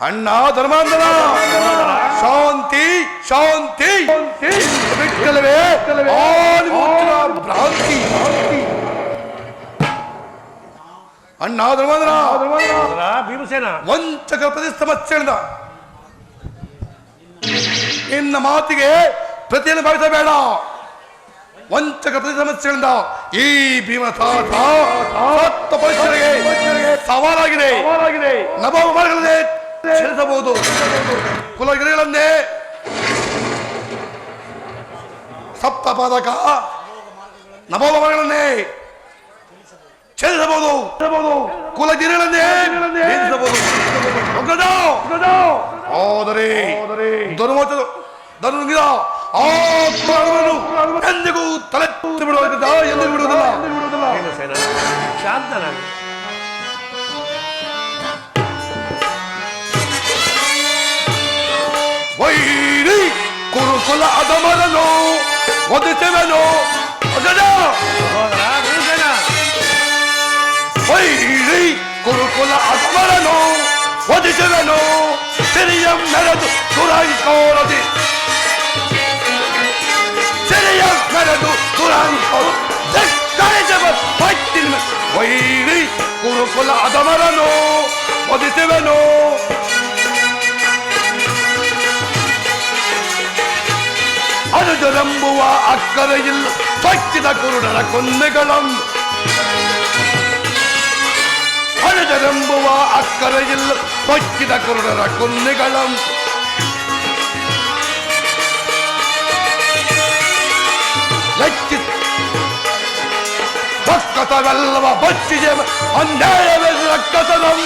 ಅಣ್ಣ ಧರ್ಮಾಂಧನ ಶಾಂತಿ ಶಾಂತಿ ಬಿಟ್ಟಲವೇ ಭ್ರಾಂತಿ ಅಣ್ಣ ಧರ್ಮಾಂಧನ ಭೀಮಸೇನ ವಂಚಕ ಪ್ರತಿಸ್ತಮತ್ಸೆಯಿಂದ ನಿನ್ನ ಮಾತಿಗೆ ಪ್ರತಿಯನ್ನು ಭಾವಿಸಬೇಡ. ವಂಚಕ ಪ್ರತಿ ಸಮಸ್ಯೆಗಳಿಂದ ಈ ಭೀಮ ಪರಿಸರಿಗೆ ಸವಾಲಾಗಿದೆ. ನಭವ ಮಾರ್ಗಗಳನ್ನೇ ಚಲಿಸಬಹುದು, ಕುಲಗಿರಿಗಳನ್ನೇ ಸಪ್ತಪಾದಕ ನಭವ ಮಾರ್ಗಗಳನ್ನೇ ಚಲಿಸಬಹುದು, ಕುಲಗಿರಿಗಳನ್ನೇ ಭೇದಿಸಬಹುದು. ಆದರೆ ಧನುಗಿದ ಆ ಎಂದಿಗೂ ತಲೆ ಬಿಡುವುದಿಲ್ಲ, ಎಂದು ಬಿಡುವುದಿಲ್ಲ. ಭೀಮಸೇನ ಶಾಂತನಾಗಿ ವೈರಿ ಕುರುಕುಲ ಅಧಮರನು ಒದಿಸುವೆನು. ಭೀಮಸೇನ ವೈರಿ ಕುರುಕುಲ ಅಧಮರನು ಒದಿಸುವೆನು. ಸಿರಿಯಂ ಮೆರೆದು ದುರಾಂಕೋರದಿ ಸಿರಿಯಂ ಮೆರೆದು ದುರಾಂಕೋರು ವೈರಿ ಕುರುಕುಲ ಅಧಮರನು ಒದಿಸುವೆನು. ಅನುಜರೆಂಬುವ ಅಕ್ಕರೆಯಿಲ್ಲ ಸಚ್ಚಿದ ಕುರುಡರ ಕೊಂದೆಗಳನ್ನು ಅನುಜರೆಂಬುವ ಅಕ್ಕರೆಯಿಲ್ಲ ಸಚ್ಚಿದ ಕುರುಡರ ಕೊಂದೆಗಳನ್ನು ಲೆಕ್ಕಿ ರಕ್ಕಸವೆಲ್ಲವ ಬಚ್ಚಿಗೆ ಅನ್ಯಾಯವೇ ರಕ್ಕಸನಂ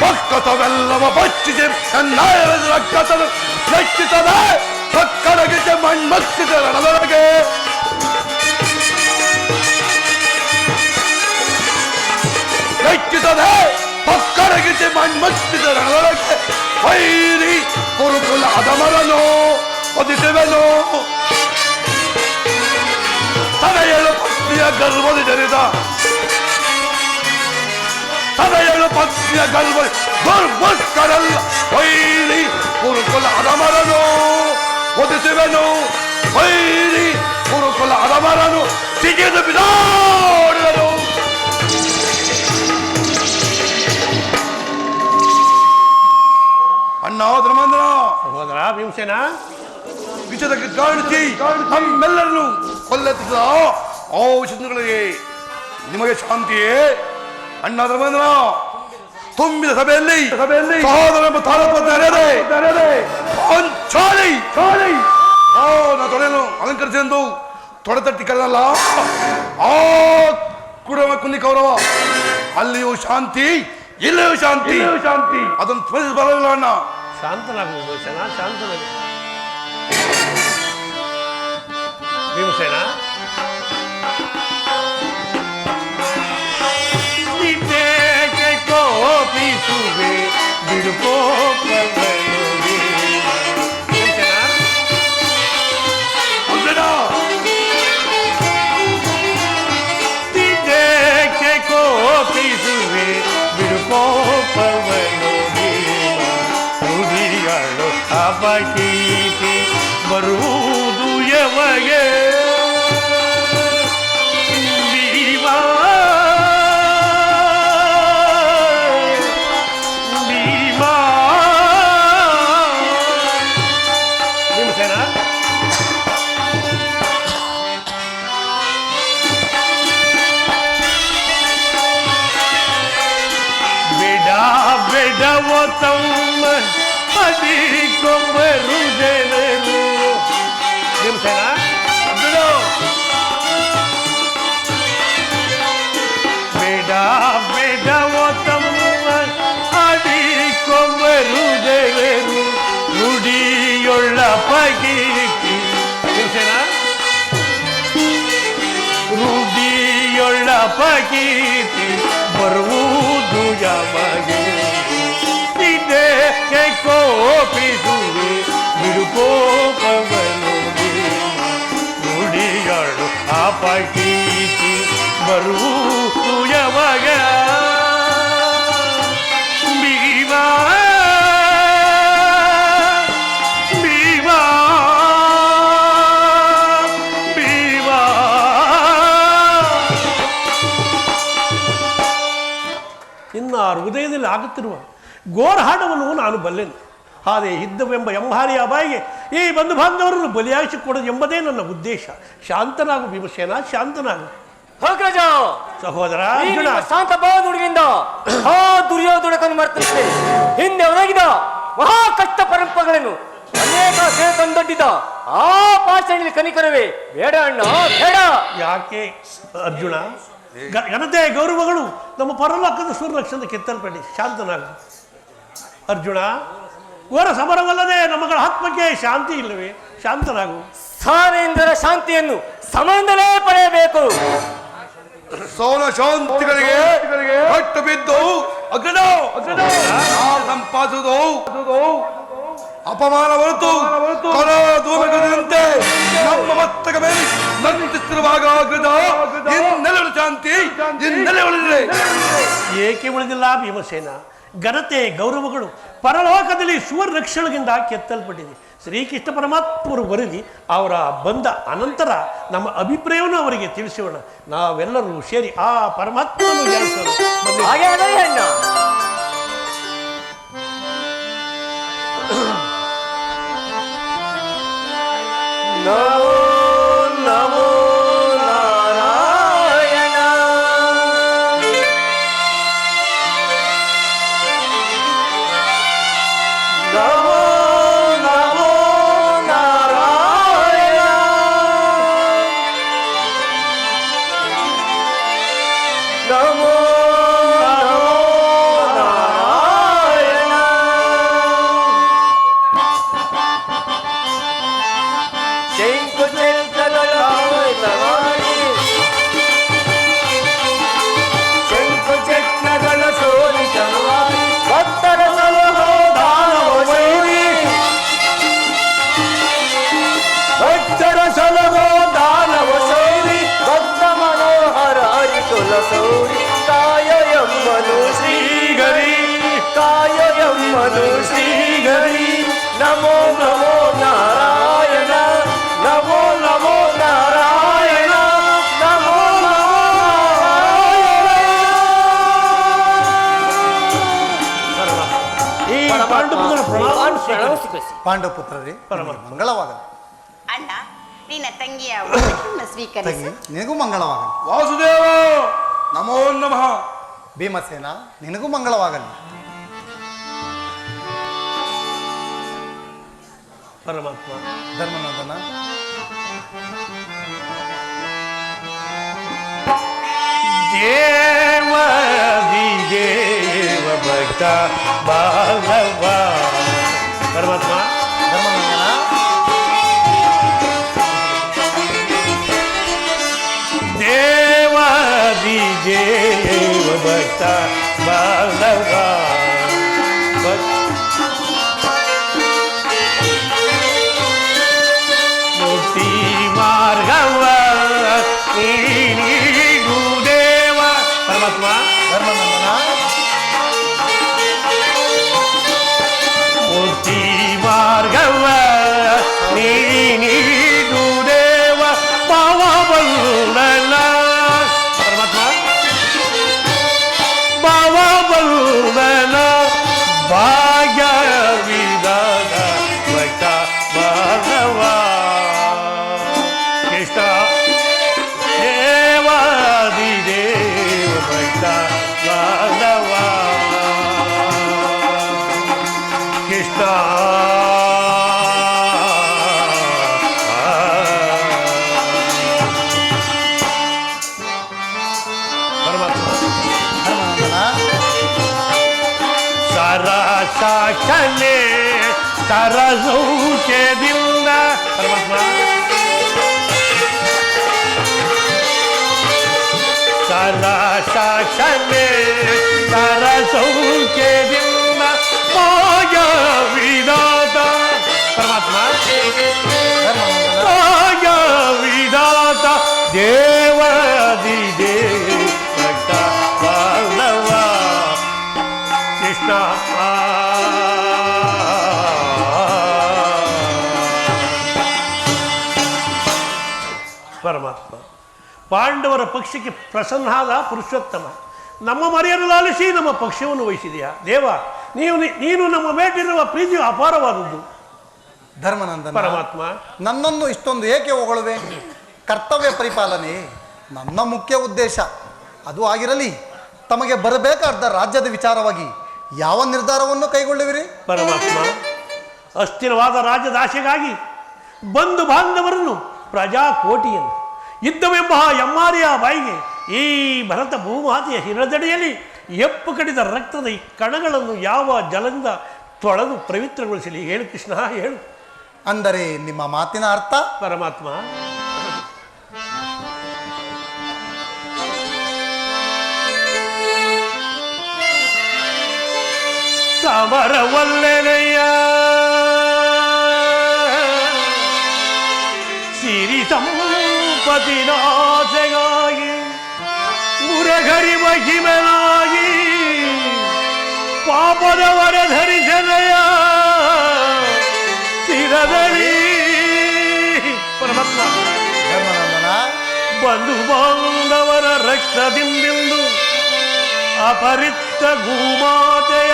ರಕ್ಕಸವೆಲ್ಲವ ಬಚ್ಚಿಗೆ ಅನ್ಯಾಯವೇ ರಕ್ಕಸನ ಲೆಕ್ಕಿಸದೆ ಸಕ್ಕರಗಿಗೆ ಮಣ್ಮಕ್ಕಿದ ರಣದೊಳಗೆ ಲೆಕ್ಕಿಸದೆ ಸಕ್ಕರಗಿಗೆ ಮಣ್ಮಕ್ಕಿದ ರಣದೊಳಗೆ ವೈರಿ ಕುರುಕುಲ ಅಧಮರನು ಒದಿಸುವೆನು. ತನೆಯಳು ಪತ್ನಿಯ ಗರ್ಭದ ಜರಿದ ತನೆಯಳು ಪತ್ನಿಯ ಗರ್ಭ ದುರ್ಭಕ್ಕರಲ್ಲ ವೈರಿ ಕುರುಕುಲ ಅಧಮರನು ಒದಿಸುವೆನು. ವೈರಿ ಕುರುಕುಲ ಅಧಮರನು ಸಿಗಿದು ಬಿಡಾಡುವನು. ಅಣ್ಣ ಧರ್ಮೇಂದ್ರ ಸಹೋದರ ಭೀಮಸೇನ ವಿಷಯಕ್ಕೆ ಕಾಣಿಸಿ ನಮ್ಮೆಲ್ಲರನ್ನು ಕೊಲ್ಲೆತ್ತಿದ ಆ ವಿಷಯಗಳಿಗೆ ನಿಮಗೆ ಶಾಂತಿಯೇ? ಅಣ್ಣ ಧರ್ಮೇಂದ್ರ ತುಂಬಿದ ಸಭೆಯಲ್ಲಿ ಸಹೋದರ ಎಂಬ ತಾರತಮ್ಯ ತೊಡೆಯನ್ನು ಅಲಂಕರಿಸೆಂದು ತೊಡೆ ತಟ್ಟಿ ಕರೆದಲ್ಲ ಆ ಕುಡಮ ಕುನ್ನಿ ಕೌರವ ಅಲ್ಲಿಯೂ ಶಾಂತಿ, ಇಲ್ಲಿಯೂ ಶಾಂತಿ. ಅದನ್ನು ಸ್ಮರಿಸಿ ಬರಲಿಲ್ಲ ಅಣ್ಣ. ಶಾಂತನಾಗು ಭೀಮಸೇನ, ಶಾಂತನಾಗು. ಭೀಮಸೇನ ನಿನ್ನೇಕೆ ಕೋಪಿಸುವೆ ಬಿಡುಕೋಪವನ್ನು ಭೀಮಸೇನ ನಿನ್ನೇಕೆ ಕೋಪಿಸುವೆ ಬಿಡುಕೋಪವನ್ನು ನುಡಿಗಳು ಅಪಕೀರ್ತಿ ಬರುವುದು ಯಮಗೆ ಭೀಮಾ ಭೀಮಾ. ಭೀಮಸೇನ ಬೆಡವೋ ತಮ್ಮ ಅದಿಕೊಂಬರು ಜನರು. ಭೀಮಸೇನ ಬೆಡವೋ ತಮ್ಮ ಅದಿಕೊಂಬರು ಜನರು ನುಡಿಯೊಳ್ಳ ಪಗೀರ್ತಿ. ಭೀಮಸೇನ ರೂಢಿಯೊಳ್ಳ ಪಗೀರ್ತಿ ಬರುವುದು ಯಮಗೆ ಕೋಪಿಸುವೆ ಬಿಡುಕೋಪವನು ನುಡಿಗಳು ಅಪಕೀರ್ತಿ ಬರುವುದು ಯಾವಾಗ ಭೀಮಾ ಭೀಮಾ ಭೀಮಾ ಇನ್ನು ಆ ಹೃದಯದಲ್ಲಿ ಆಗುತ್ತಿರುವ ಘೋರ ಹಾಡವನ್ನು ನಾನು ಬಲ್ಲೆನು. ಆದರೆ ಇದ್ದವೆಂಬ ಎಂಹಾರಿಯ ಬಾಯಿಗೆ ಈ ಬಂಧು ಬಾಂಧವರನ್ನು ಬಲಿಯಾಗಿಸಿಕೊಡೋದು ಎಂಬುದೇ ನನ್ನ ಉದ್ದೇಶ. ಶಾಂತನಾಗು ಭೀಮಸೇನ, ಶಾಂತನಾಗು. ಹೋಗ್ರಜ ಸಹೋದರ ಈ ಅರ್ಜುನ, ನಿಮ್ಮ ಶಾಂತ ಭಾವ ನುಡಿಯಿಂದ ಆ ದುರ್ಯೋಧನಕನ್ನು ಮರ್ತುತ್ತೆ. ಹಿಂದೆ ಒದಗಿದ ಮಹಾ ಕಷ್ಟ ಪರಂಪರೆಗಳನ್ನು ಅನೇಕ ಸೇವೆ ತಂದೊಡ್ಡಿದ ಆ ಪಾಷಾಣಿ ಕನಿಕರವೇ ಬೇಡ ಅಣ್ಣ ಬೇಡ. ಯಾಕೆ ಅರ್ಜುನ? ಘನತೆ ಗೌರವಗಳು ನಮ್ಮ ಪರಲೋಕದ ಸೂರ್ಯಲಕ್ಷಣದ ಕೆತ್ತಲ್ಪಡಿ. ಶಾಂತನಾಗು ಅರ್ಜುನ. ಘೋರ ಸಮರವಲ್ಲದೆ ನಮ್ಮಗಳ ಆತ್ಮಕ್ಕೆ ಶಾಂತಿ ಇಲ್ಲವೇ? ಶಾಂತನಾಗು. ಸಾರೇಂದ್ರ ಶಾಂತಿಯನ್ನು ಸಮಯದಲ್ಲೇ ಪಡೆಯಬೇಕು. ಸೋನ ಶಾಂತಿಗಳಿಗೆ ಕಟ್ಟು ಬಿದ್ದು ಅಗ್ನ ಸಂಪಾದಿಸುವುದು ಅಪಮಾನ ಹೊರತು ಧೂಮಗದಂತೆ ನಮ್ಮ ಮಸ್ತಕ ಮೇಲೆ ನಂತಿಸಿರುವಾಗ ಇನ್ನೆಲ್ಲವೂ ಶಾಂತಿ ಇನ್ನೆಲ್ಲ ಉಳಿದಿದೆ. ಏಕೆ ಉಳಿದಿಲ್ಲ ಭೀಮಸೇನ? ಘನತೆ ಗೌರವಗಳು ಪರಲೋಕದಲ್ಲಿ ಸುವರ್ಣಕ್ಷಣದಿಂದ ಕೆತ್ತಲ್ಪಟ್ಟಿದೆ. ಶ್ರೀಕೃಷ್ಣ ಪರಮಾತ್ಮರು ಬರೆದಿ ಅವರ ಬಂದ ಅನಂತರ ನಮ್ಮ ಅಭಿಪ್ರಾಯವನ್ನು ಅವರಿಗೆ ತಿಳಿಸೋಣ. ನಾವೆಲ್ಲರೂ ಸೇರಿ ಆ ಪರಮಾತ್ಮನು ಧ್ಯಾನಿಸೋಣ. ಹಾಗೆ ಆಗಲಿ ಅಣ್ಣ. ನಮೋ ನಮೋ ನಾರಾಯಣ. ನಮೋ ನಮೋ ನಾರಾಯಣ. ನಮೋ ನಮೋ ನಾರಾಯಣ. ಶಂಕು ಚಕ್ರಗಳ ಸವಾರಿ, ಶಂಕು ಚಕ್ರಗಳ ಸೋಲಿಸವಾರಿ, ಭಕ್ತರ ಸಲಹೋ ದಾನವ ಶೌರಿ, ಭಕ್ತರ ಸಲಹೋ ದಾನವ ಶೌರಿ, ಭಕ್ತ ಮನೋಹರ ಹರಿತುಲ ಸೌರಿ, ಕಾಯ ಎಮ್ಮನು ಶ್ರೀಗರಿ, ಕಾಯ ಎಮ್ಮನು ಶ್ರೀಗರಿ. ನಮೋ ನಮೋ ನಾರಾಯಣ, ನಮೋ ನಮೋ ನಾರಾಯಣ, ನಮೋ ನಮೋ ಈ ಪಾಂಡುಪುತ್ರನ ಪ್ರಣಾಮ ಸ್ವೀಕರಿಸಿ. ಪಾಂಡವಪುತ್ರರೇ, ಮಂಗಳವಾಗಲಿ. ಅಣ್ಣ ನಿನ್ನ ತಂಗಿಯ ಊಟವನ್ನು ಸ್ವೀಕರಿಸು. ತಂಗಿ, ನಿನಗೂ ಮಂಗಳವಾಗಲಿ. ವಾಸುದೇವ ನಮೋ ನಮಃ. ಭೀಮಸೇನ, ನಿನಗೂ ಮಂಗಳವಾಗಲಿ. ಪರಮಾತ್ಮ ಧರ್ಮನಂದನ, ದೇವಾದಿ ದೇವ ಭಕ್ತ ಬಾಲವ. ಪರಮಾತ್ಮ ಧರ್ಮನಂದನ, ದೇವಾದಿ ದೇವ ಭಕ್ತ ಬಾಲವ. ಮುಕ್ತಿ ಮಾರ್ಗವ ನೀಡು ದೇವ. ಪರಮಾತ್ಮ ಧರ್ಮನಂದನ, ಮುಕ್ತಿ ಮಾರ್ಗವ ನೀಡು ದೇವ. ಪಾವಬಲ್ಲನ ಪರಮಾತ್ಮ, ಪಾವಬಲ್ಲನ ಭಾಗ್ಯ ವಿಧಾನ ಭಕ್ತ ಮಾಧವ. ಕೃಷ್ಣ ದೇವಾದಿ ದೇವ ಭಕ್ತ ಮಾಧವ. ಕೃಷ್ಣ ಪರಮಾತ್ಮ ಧರ್ಮನಂದನ, ಸಾಕ್ಷನೆ ಸರಸೌಖ್ಯದಿಂದ. ಪರಮಾತ್ಮ ಸಾಕ್ಷನೆ ಸರಸೌಖ್ಯದಿಂದ ಮಾಯ ಭಕ್ತ ಬಾಂಧವ ಕೃಷ್ಣ. ಪರಮಾತ್ಮ ಪಾಂಡವರ ಪಕ್ಷಕ್ಕೆ ಪ್ರಸನ್ನಾದ ಪುರುಷೋತ್ತಮ, ನಮ್ಮ ಮರೆಯನ್ನು ಲಾಲಿಸಿ ನಮ್ಮ ಪಕ್ಷವನ್ನು ವಹಿಸಿದೆಯಾ ದೇವ. ನೀನು ನಮ್ಮ ಮೇಲಿರುವ ಪ್ರೀತಿಯು ಅಪಾರವಾದದ್ದು. ಧರ್ಮನಂದನ ಪರಮಾತ್ಮ, ನನ್ನನ್ನು ಇಷ್ಟೊಂದು ಏಕೆ ಹೊಗಳುವೆ? ಕರ್ತವ್ಯ ಪರಿಪಾಲನೆ ನನ್ನ ಮುಖ್ಯ ಉದ್ದೇಶ. ಅದು ಆಗಿರಲಿ, ತಮಗೆ ಬರಬೇಕಾದ ರಾಜ್ಯದ ವಿಚಾರವಾಗಿ ಯಾವ ನಿರ್ಧಾರವನ್ನು ಕೈಗೊಳ್ಳುವಿರಿ? ಪರಮಾತ್ಮ, ಅಸ್ಥಿರವಾದ ರಾಜ್ಯದ ಆಶೆಗಾಗಿ ಬಂಧು ಬಾಂಧವರನ್ನು ಪ್ರಜಾಕೋಟಿಯನ್ನು ಯುದ್ಧವೆಂಬ ಎಮ್ಮಾರಿಯ ಬಾಯಿಗೆ ಈ ಭರತ ಭೂಮಾತೆಯ ಹಿರದಡಿಯಲ್ಲಿ ಎಪ್ಪು ಕಡಿದ ರಕ್ತದ ಈ ಕಣಗಳನ್ನು ಯಾವ ಜಲದಿಂದ ತೊಳೆದು ಪವಿತ್ರಗೊಳಿಸಲಿ? ಹೇಳು ಕೃಷ್ಣ, ಹೇಳು. ಅಂದರೆ ನಿಮ್ಮ ಮಾತಿನ ಅರ್ಥ? ಪರಮಾತ್ಮ, ಸಮರವಲ್ಲೆನೆಯ ಸಿರಿ ಸಂಪತಿ ನಾಶೆಗಾಗಿ ಮುರಗರಿವ ಹಿಮನಾಗಿ ಪಾಪದವರ ಧರಿಸನೆಯ ಶಿರದಲ್ಲಿ. ಪರಮಾತ್ಮ, ಧರ್ಮನಂದನ, ಬಂಧು ಬಾಂಧವರ ರಕ್ತದಿಂದೆಂದು ಅಪರಿತ್ತ ಭೂಮಾತೆಯ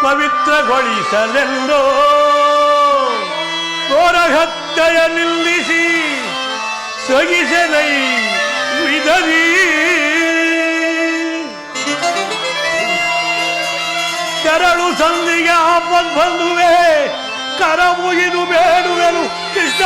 ಪವಿತ್ರಗೊಳಿಸಲೆಂದೋ ಘೋರಹತ್ಯೆಯ ನಿಲ್ಲಿಸಿ ಸೊಗಿಸೆನೈ ವಿಧವಿ. ತೆರಳು ಸಂಧಿಗೆ ಆಪದ್ ಬಂದುವೆ, ಕರ ಮುಗಿದು ಬೇಡುವೆನು ಕೃಷ್ಣ.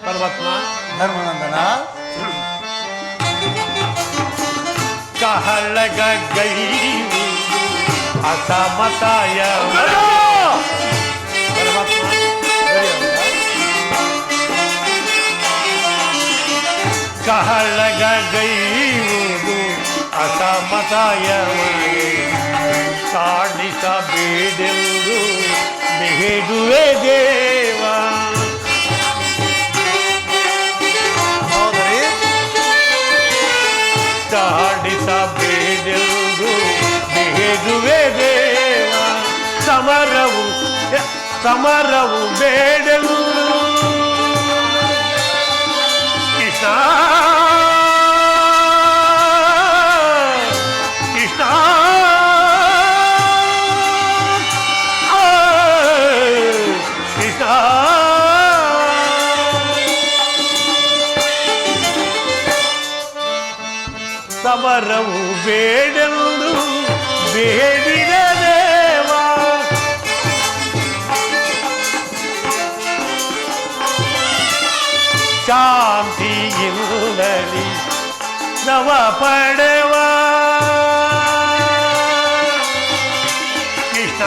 ಪರಮಾತ್ಮ, ಧರ್ಮನಂದನ, ಕಹಳಗ ಗೈ ಅಸಮತಾಯ. ಪರಮಾತ್ಮ, ಕಹಳಗ ಗೈವುದು ಅಸಮತಾಯವಾಗಿ ಸಾಧಿಸಬೇಡೆಂದು ಬೇಡುವೆ ದೇವ. ಸಾಧಿಸಬೇಡೆಂದು ಬೇಡುವೆ ದೇವ. ಸಮರವು ಬೇಡೆಂದು ಕೃಷ್ಣ. ಕೃಷ್ಣ, ಕೃಷ್ಣ, ಸಮರವು ಬೇಡೆಂದು ಬೇಡಿದ ದೇವ. ಶಾಂತಿಯಿಂದಲಿ ನವ ಪಡೆವ ಕೃಷ್ಣ.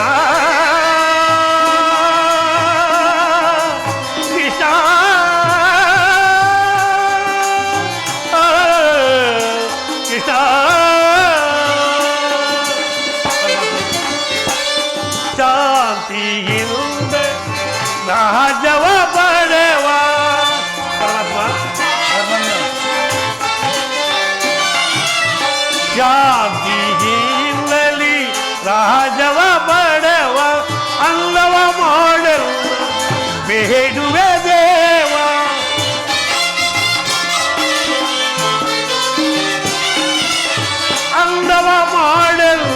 ಕೃಷ್ಣ, ಕೃಷ್ಣ, ಶಾಂತಿಯಿಂದ ರಾಜವ ಪಡೆವ. ಶಾಂತಿಯಿಂದಲಿ ರಾಜವ ಪಡೆವ ಅಲ್ಲವ ಮಾಡಲು ಬೇಡುವೆ ದೇವ. ಅಂದವ ಮಾಡಲು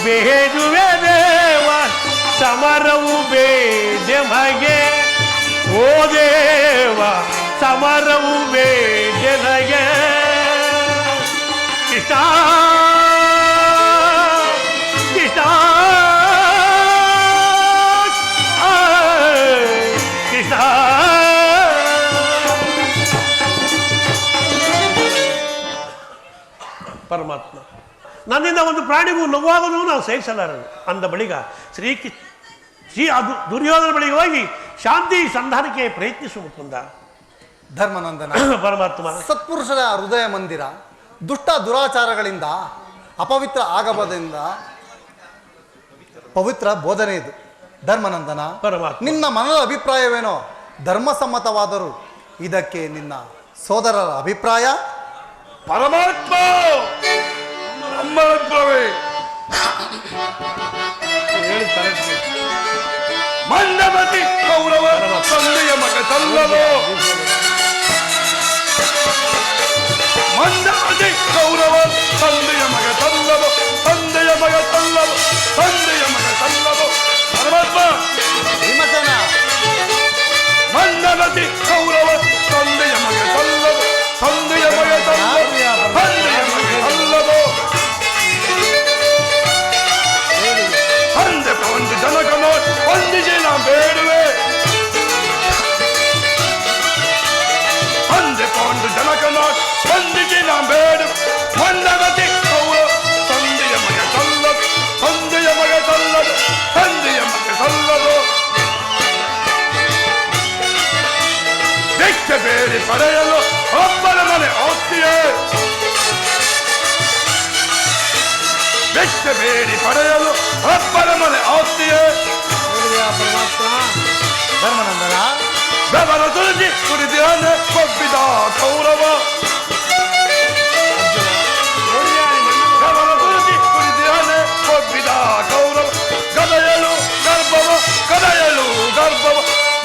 ಬೇಡುವೆ ದೇವ. ಸಮರವು ಬೇಡೆ ಮಗೆ ಓ ದೇವ, ಸಮರವು ಬೇಡೆ ನಗೆ. ಕೃಷ್ಣ, ಕೃಷ್ಣ, ಕೃಷ್ಣ. ಪರಮಾತ್ಮ, ನನ್ನಿಂದ ಒಂದು ಪ್ರಾಣಿಗೂ ನೋವಾಗೋದು ನಾವು ಸಹಿಸಲಾರದು ಅಂದ ಬಳಿಕ ದುರ್ಯೋಧನ ಬಳಿಗೆ ಹೋಗಿ ಶಾಂತಿ ಸಂಧಾನಕ್ಕೆ ಪ್ರಯತ್ನಿಸು ಮುಕುಂದ. ಧರ್ಮನಂದನ ಪರಮಾತ್ಮ, ಸತ್ಪುರುಷರ ಹೃದಯ ಮಂದಿರ ದುಷ್ಟ ದುರಾಚಾರಗಳಿಂದ ಅಪವಿತ್ರ ಆಗಬದಿಂದ ಪವಿತ್ರ ಬೋಧನೆ ಇದು. ಧರ್ಮನಂದನ, ಪರಮಾತ್ಮ. ನಿನ್ನ ಮನದ ಅಭಿಪ್ರಾಯವೇನೋ ಧರ್ಮಸಮ್ಮತವಾದರೂ ಇದಕ್ಕೆ ನಿನ್ನ ಸೋದರರ ಅಭಿಪ್ರಾಯ? ಪರಮಾತ್ಮ ನಮ್ಮವೇ ಮಂದಮತಿ ಕೌರವ ತಂದೆಯ ಮಗ ಸಲ್ಲವೋ, ಮಂದಮತಿ ಕೌರವ ತಂದೆಯ ಮಗ ಸಲ್ಲವೋ, ತಂದೆಯ ಮಗ ಸಲ್ಲವೋ, ತಂದೆಯ ಮಗ ಸಲ್ಲವೋ. ಪರಮಾತ್ಮ ಭೀಮಸೇನ, ಮಂದಮತಿ ಕೌರವ ತಂದೆಯ ಮಗ ಸಲ್ಲವೋ, ತಂದೆಯ ಮಗ ಸಲ್ಲವೋ, ತಂದೆಯ ಮಗ ಸಲ್ಲವೋ. ತಂದೆ ಒಂದು ಜನಕನೋ ಒಂದಿಗೆ ನಾ ಬೇಡುವೆ, ತಂದೆ ಒಂದು ಜನಕನೋ ಒಂದಿಗೆ ನಾ ಬೇಡು. ಮಂದಮತಿ ಕೌರವ ತಂದೆಯ ಮಗ ಸಲ್ಲದು, ತಂದೆಯ ಮಗ ಸಲ್ಲದು, ತಂದೆಯ ಮಗ ಸಲ್ಲದು. ಭಿಕ್ಷೆ ಬೇಡಿ ಪಡೆಯಲು ಒಬ್ಬರ ಮನೆ ಹೋಗ್ತೀಯೇ, ಭಿಕ್ಷೆ ಬೇಡಿ ಪಡೆಯಲು ಒಬ್ಬರ ಮನೆ ಹೋಗ್ತೀಯೇ. ಧರ್ಮನಂದನ, ಬೆವರ ತುಳಸಿ ಕುಡಿದಿಯಾನೆ ಕೊಬ್ಬಿದ ಕೌರವ, ಬೆವರ ತುಳಸಿ ಕುಡಿದಿಯಾನೆ ಕೊಬ್ಬಿದ ಕೌರವ. ಗದಯಲು ಗರ್ಭವ, ಗದಯಲು ಗರ್ಭವ.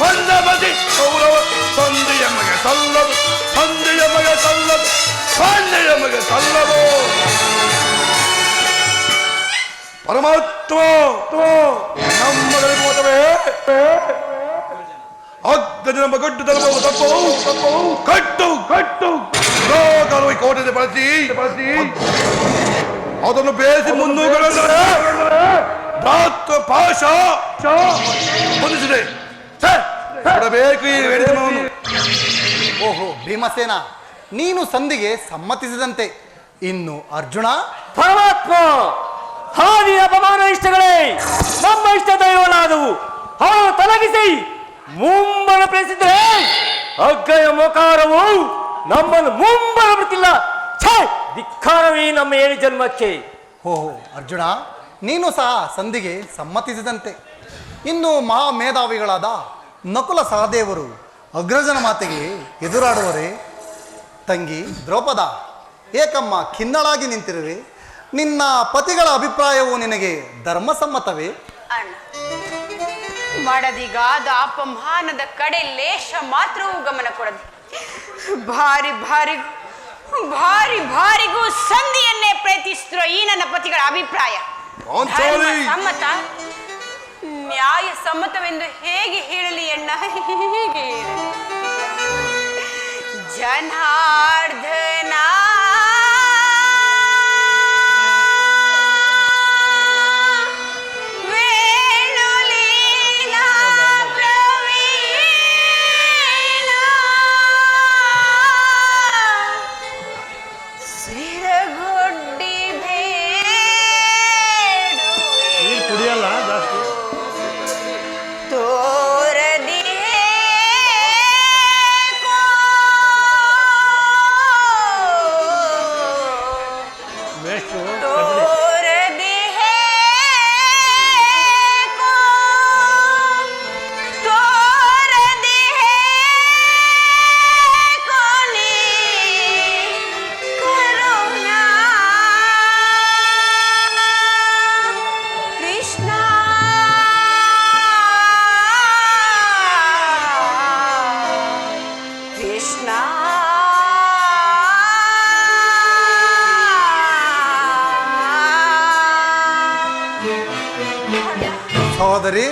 ಮಂದಮತಿ ಕೌರವ ತಂದೆಯ ಮಗ ಸಲ್ಲದು, ತಂದೆಯ ಮಗ ಸಲ್ಲದು, ತಂದೆಯ ಮಗ ಸಲ್ಲದು. ಪರಮಾತ್ಮ ನಮ್ಮದೇ ಅಗ್ಗದ ನಮ್ಮ ಗಡ್ಡು ಧರ್ಮವು ತಪ್ಪವು ಕಟ್ಟು ಕಟ್ಟು ಲೋಕರು ಕೋಟೆ ಬಳಸಿ ಅದನ್ನು ಬೇಯಿಸಿ ಮುನ್ನೂಗಳೆಂದರೆ ಪಾಶ ಬಂಧಿಸಿದೆ. ಕೊಡಬೇಕು ಈ ವೇದಿಕೆಯನ್ನು. ಓಹೋ ಭೀಮಸೇನ, ನೀನು ಸಂಧಿಗೆ ಸಮ್ಮತಿಸಿದಂತೆ. ಇನ್ನು ಅರ್ಜುನ? ಪರಮಾತ್ಮ, ಹಾನಿ ಅಪಮಾನ ಇಷ್ಟಗಳೇ ನಮ್ಮ ಇಷ್ಟ ದೈವಲಾದವು. ಅವನು ತೊಲಗಿಸಿ ಮುಂಬರ ಪ್ರೇಸಿದ್ರೆ ಅಗ್ಗಯ ಮೊಕಾರವು ನಮ್ಮನ್ನು ಮುಂಬರ ಬಿಡ್ತಿಲ್ಲ. ಧಿಕ್ಕಾರವೇ ನಮ್ಮ ಏಳು ಜನ್ಮಕ್ಕೆ. ಓಹೋ ಅರ್ಜುನ, ನೀನು ಸಹ ಸಂಧಿಗೆ ಸಮ್ಮತಿಸಿದಂತೆ. ಇನ್ನು ಮಹಾ ಮೇಧಾವಿಗಳಾದ ನಕುಲ ಸಹದೇವರು ಅಗ್ರಜನ ಮಾತಿಗೆ ಎದುರಾಡುವರೆ? ತಂಗಿ ದ್ರೌಪದ, ಏಕಮ್ಮ ಖಿನ್ನಳಾಗಿ ನಿಂತಿರುವೆ. ನಿನ್ನ ಪತಿಗಳ ಅಭಿಪ್ರಾಯವು ನಿನಗೆ ಧರ್ಮಸಮ್ಮತವೇ? ಅಣ್ಣ, ಮಾಡದಿಗಾದ ಅಪಮಾನದ ಕಡೆ ಲೇಷ ಮಾತ್ರವೂ ಗಮನ ಕೊಡದೆ ಭಾರಿ ಭಾರಿಗೂ ಸಂಧಿಯನ್ನೇ ಪ್ರಯತ್ನಿಸುತ್ತಿರುವ ಈ ನನ್ನ ಪತಿಗಳ ಅಭಿಪ್ರಾಯ ಸಮ್ಮತ, ನ್ಯಾಯ ಸಮ್ಮತವೆಂದು ಹೇಗೆ ಹೇಳಲಿ ಅಣ್ಣ? ಹೇಗೆ ಜನಾರ್ದನ ಕುಡಿಯಲ್ಲ ಜಾಸ್ತಿ. ಸಹೋದರಿ,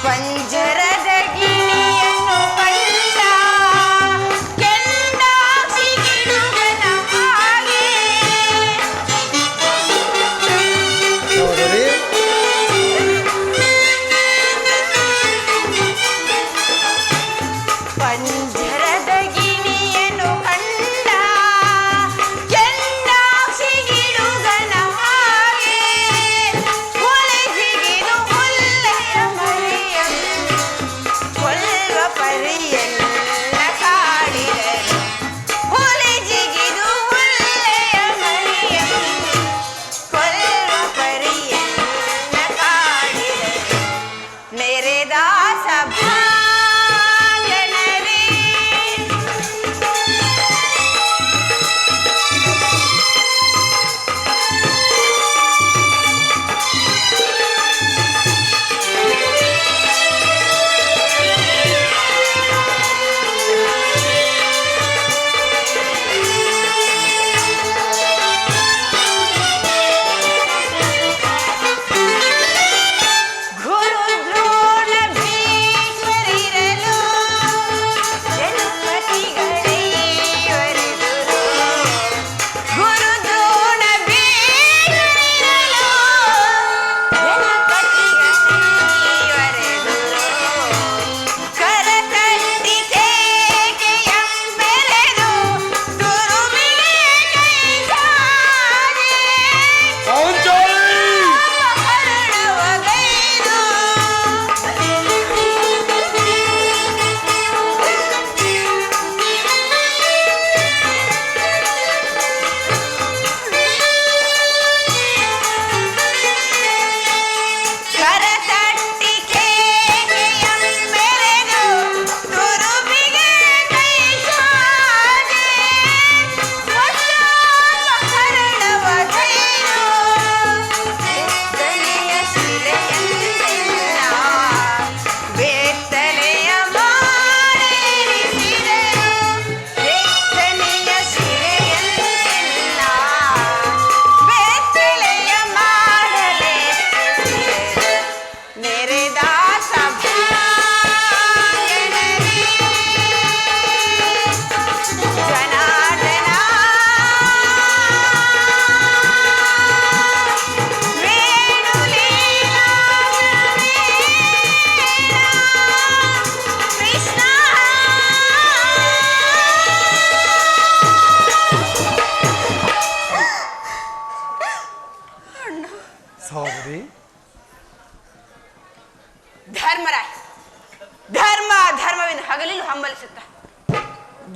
ಪಂಜರದ ಗಿಣಿಯನ್ನು ಕಂಡ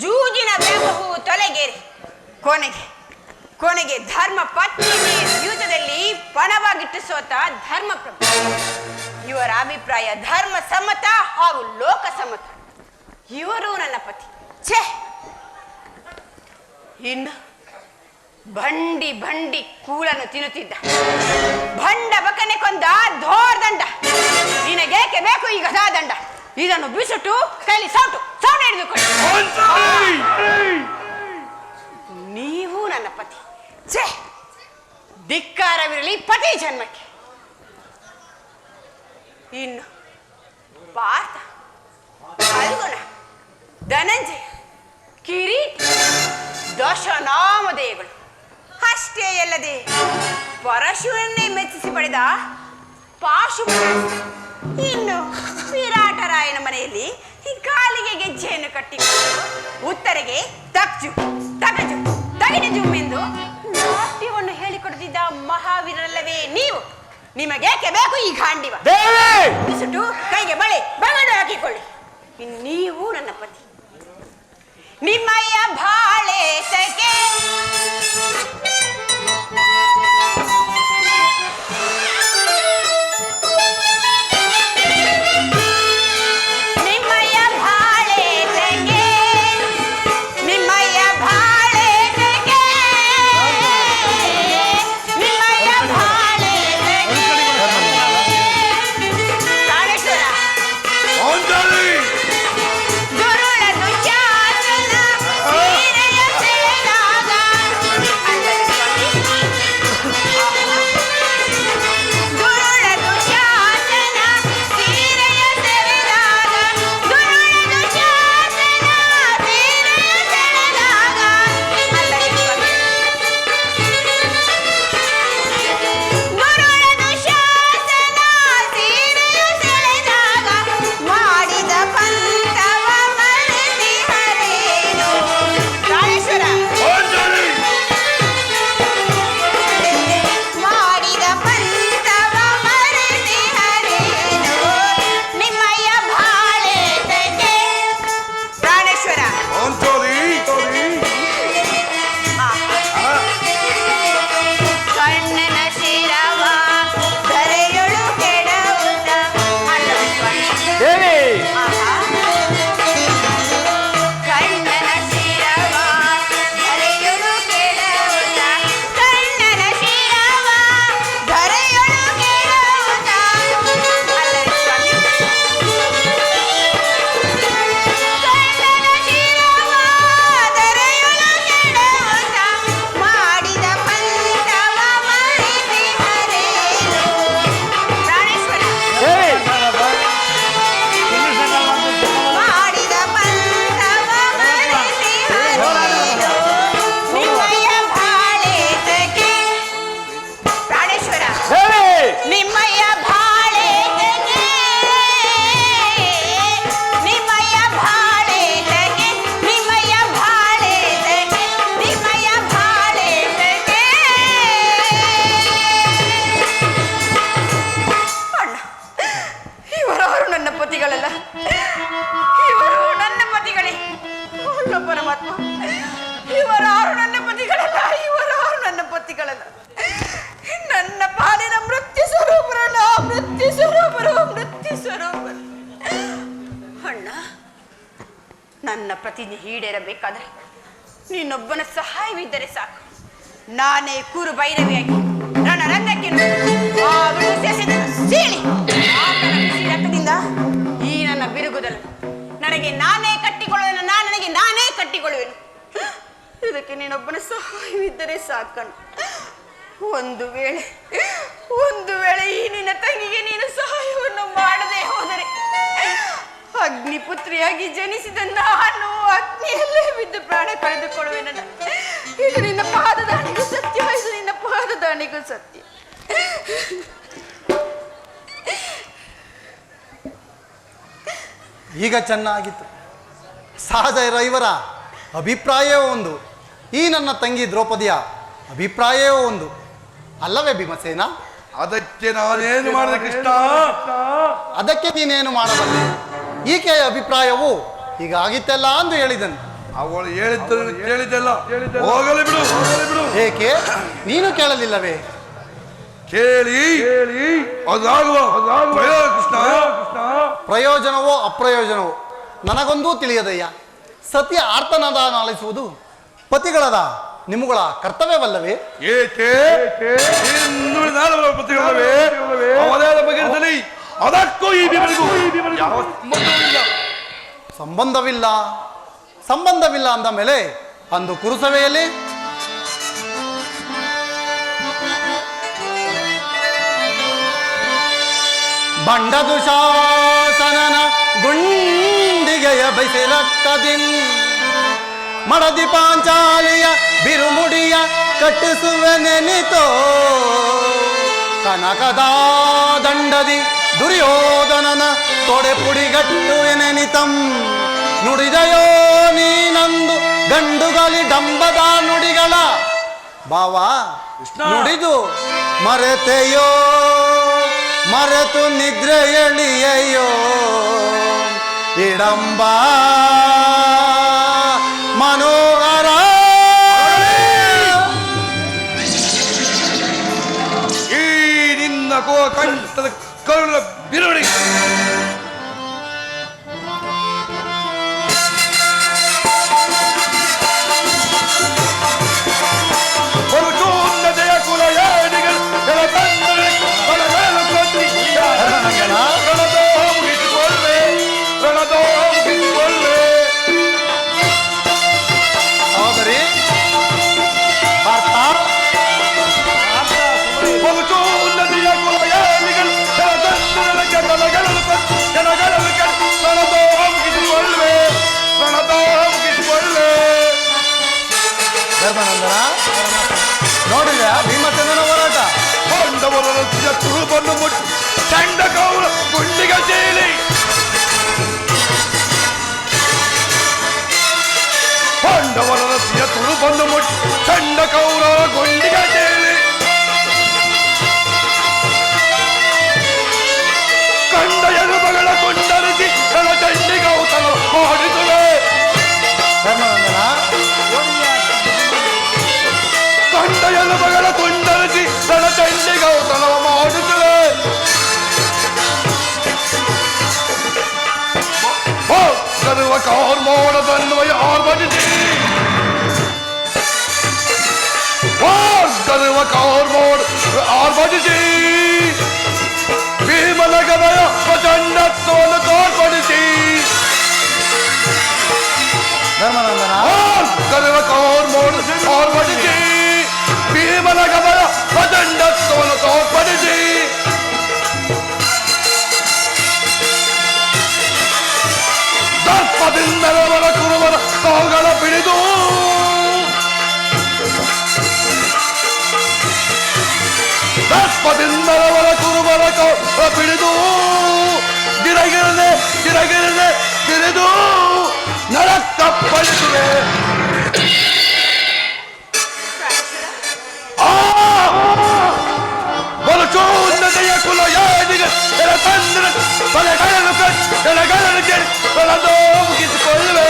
ಜೂಜಿನ ವ್ಯಾಮೋಹವು ತೊಲೆಗೇರಿ ಕೊನೆಗೆ ಧರ್ಮ ಪತ್ನಿಗೆ ಯುದ್ಧದಲ್ಲಿ ಪಣವಾಗಿಟ್ಟು ಸೋತ ಧರ್ಮಪ್ರಭು. ಇವರ ಅಭಿಪ್ರಾಯ ಧರ್ಮ ಸಮ್ಮತ ಹಾಗೂ ಲೋಕ ಸಮ್ಮತ. ಇವರು ನನ್ನ ಪತಿ. ಛೇ, ಇನ್ನು ಬಂಡಿ ಕೂಳನ್ನು ತಿನ್ನುತ್ತಿದ್ದ ಭಂಡ ಬಕನೆ ಕೊಂದ ಧೋರ್ದಂಡ. ನಿನಗೇಕೆ ಬೇಕು ಈ ಗದಾದಂಡ? ಇದನ್ನು ಬಿಸುಟು ಕೈಲಿ ಸೌಟು ಹಿಡಿದುಕೊಳ್ಳಿ. ನೀವು ನನ್ನ ಪತಿ. ಛೇ, ಧಿಕ್ಕಾರವಿರಲಿ ಪತಿ ಜನ್ಮಕ್ಕೆ. ಇನ್ನು ಪಾರ್ಥ, ಫಲ್ಗುಣ, ಧನಂಜಯ, ಕಿರೀಟ, ದಶನಾಮಧೇಯಗಳು ಅಷ್ಟೇ ಅಲ್ಲದೆ ಪರಶುವನ್ನೇ ಮೆಚ್ಚಿಸಿ ಪಡೆದ ಪಾಶುಪತ. ಇನ್ನು ವಿರಾಟರಾಯನ ಮನೆಯಲ್ಲಿ ಕಾಲಿಗೆ ಗೆಜ್ಜೆಯನ್ನು ಕಟ್ಟಿಕೊಂಡು ಉತ್ತರೆಗೆ ತಕ್ಜು ತಗಜು ತಗಿಡಜು ಎಂದು ನಾಟ್ಯವನ್ನು ಹೇಳಿಕೊಡುತ್ತಿದ್ದ ಮಹಾವೀರರಲ್ಲವೇ ನೀವು? ನಿಮಗೇಕೆ ಬೇಕು ಈ ಗಾಂಡಿವ? ಬಿಸುಟು ಕೈಗೆ ಬಳೆ ಬಗಡು ಹಾಕಿಕೊಳ್ಳಿ. ನೀವು ನನ್ನ ಪತಿ. ನಿಮ್ಮಯ್ಯ ಬಾಳೆ ಸಕೆ ನನ್ನ ಪ್ರತಿಜ್ಞೆ ಈಡೇರಬೇಕಾದರೆ ನೀನೊಬ್ಬನ ಸಹಾಯವಿದ್ದರೆ ಸಾಕು. ನಾನೇ ಕುರು ಭೈರವಿಯಾಗಿ ನನ್ನ ರಂಗಕ್ಕೆ ಸೀಳಿ ರಕ್ತದಿಂದ ಈ ನನ್ನ ಬಿರುಗುದಲು ನನಗೆ ನಾನೇ ಕಟ್ಟಿಕೊಳ್ಳುವೆನು. ಇದಕ್ಕೆ ನೀನೊಬ್ಬನ ಸಹಾಯವಿದ್ದರೆ ಸಾಕಣ್ಣ. ಒಂದು ವೇಳೆ ಈ ನಿನ್ನ ತಂಗಿಗೆ ನೀನು ಸಹಾಯವನ್ನು ಮಾಡದೆ ಹೋದರೆ ಅಗ್ನಿಪುತ್ರಿಯಾಗಿ ಜನಿಸಿದ ನಾನು ಅಗ್ನಿಯಲ್ಲೇ ಬಿದ್ದು ಪ್ರಾಣ ಕಳೆದುಕೊಳ್ಳುವೆನಲ್ಲ. ಇದು ನಿನ್ನ ಪಾದದಾಣಿಗೂ ಸತ್ಯ. ಈಗ ಚೆನ್ನಾಗಿತ್ತು. ಸಹಜ ಇವರ ಅಭಿಪ್ರಾಯವೂ ಒಂದು, ಈ ನನ್ನ ತಂಗಿ ದ್ರೌಪದಿಯ ಅಭಿಪ್ರಾಯವೂ ಒಂದು ಅಲ್ಲವೇ ಭೀಮಸೇನ? ಅದಕ್ಕೆ ನಾನೇನು ಮಾಡಿದೆ ಕೃಷ್ಣ? ಅದಕ್ಕೆ ನೀನೇನು ಮಾಡಬಲ್ಲೆ? ಈಕೆಯ ಅಭಿಪ್ರಾಯವು ಹೀಗಾಗಿತ್ತಲ್ಲ ಎಂದು ಹೇಳಿದನು. ಅವಳು ಹೇಳಿದ್ದರು ಕೇಳಿದ್ದೆಲ್ಲ ಹೋಗಲಿ ಬಿಡು. ಏಕೆ ನೀನು ಕೇಳಲಿಲ್ಲವೇ? ಕೇಳಿ ಅದಾಗುವ ಕೃಷ್ಣ. ಪ್ರಯೋಜನವೋ ಅಪ್ರಯೋಜನವೋ ನನಗೊಂದೂ ತಿಳಿಯದಯ್ಯ. ಸತಿಯ ಆರ್ತನಾದ ಆಲಿಸುವುದು ಪತಿಗಳದ ನಿಮ್ಮಗಳ ಕರ್ತವ್ಯವಲ್ಲವೇ? ಏಕೆ ಪತಿಗಳವೇ ಅವಧಾನ ಬಗೆಹರಿಸಲಿ. ಅದಕ್ಕೂ ಈ ಬಿಮನಿಗೂ ಯಾವ ಸಂಬಂಧವಿಲ್ಲ. ಸಂಬಂಧವಿಲ್ಲ ಅಂದ ಮೇಲೆ ಅಂದು ಕುರುಸಭೆಯಲ್ಲಿ ಬಂಡದು ಶಾಸನನ ಗುಂಡಿಗೆಯ ಬೈಸಿ ರಕ್ತದಿನ್ ಮಡದಿ ಪಾಂಚಾಲಿಯ ಬಿರುಮುಡಿಯ ಕಟ್ಟಿಸುವೆನೆನಿತೋ ಕನಕದ ದಂಡದಿ ದುರ್ಯೋಧನನ ತೊಡೆ ಪುಡಿಗಟ್ಟುವೆನೆನಿತಂ ನುಡಿದಯೋ ನೀನಂದು ಗಂಡುಗಲಿ ಡಂಬದ ನುಡಿಗಳ ಭಾವ ನುಡಿದು ಮರೆತೆಯೋ ಮರೆತು ನಿದ್ರೆ ಎಳಿಯಯ್ಯೋ ಇಡಂಬ ಮನೋಹರ. ಈ ನಿನ್ನ ಕಂಠದ ಕರುಳ ಬಿರುಡಿ ನೋಡಿಲ್ಲ ಭೀಮಚಂದ್ರನ ಹೋರಾಟ. ಪಾಂಡವರ ತುರುಬನ್ನು ಮುಟ್ಟಿ ಚಂಡ ಕೌರ ಗುಂಡಿಗೆ ಚೇಲಿ. ಪಾಂಡವರ ತುರುಬನ್ನು ಮುಟ್ಟಿ ಚಂಡ ಕೌರವರ ಗುಂಡಿಗೆ ಚೇಲಿ. ಕಂಡ ಎಲುಬಗಳ ಕೊಂಡರಿಸಿ ತನ್ನ ಚಂಡಿಗೌತನ ಮಾಡಿಸುವೆ. ಕಂಡ ಎಲುಬಗಳ ಕೊಂಡರಿಸಿ ತನ್ನ ಚಂಡಿಗೌತನವ ಮಾಡಿಸುವೆ. ಸರ್ವ ಕಾರ್ಮೋಡದನ್ವಯ ಆರ್ಭಟಿಸಿ ಸರ್ವ ಕಾರ್ಮೋಡ ಆರ್ಭಟಿಸಿ ಭೀಮನ ಗದಯ ಪ್ರಚಂಡತ್ವವನ್ನು ತೋರ್ಪಡಿಸಿ ಧರ್ಮನಂದನ ಸರ್ವ ಕಾರ್ಮೋಡ ಆರ್ಭಟಿಸಿ ಭೀಮನ ಗದಯ ಪ್ರಚಂಡತ್ವವನ್ನು ತೋರ್ಪಡಿಸಿ ದರ್ಪದಿಂದಲವರ ಕುರುವರ ಕಾವುಗಳ ಬಿಡಿದು ದರ್ಪದಿಂದಲವರ ಕುರುವರ ಕಾವುಗಳ ಬಿಡಿದು ಗಿರಗಿರದೆ ಗಿರಗಿರದೆ ಗಿರಿದು ನರಕಪ್ಪಳಿಸುವೆ. ಬಲಚೋ ಉನ್ನತೆಯ ಕುಲ ಯಾದಿಗೆ ತಂದ್ರ ಬಲೆಗಳನ್ನು ಎಲೆಗಳನ್ನು ಕೇಳಿ ಒಳದೋ ಮುಗಿಸಿಕೊಳ್ಳುವೆ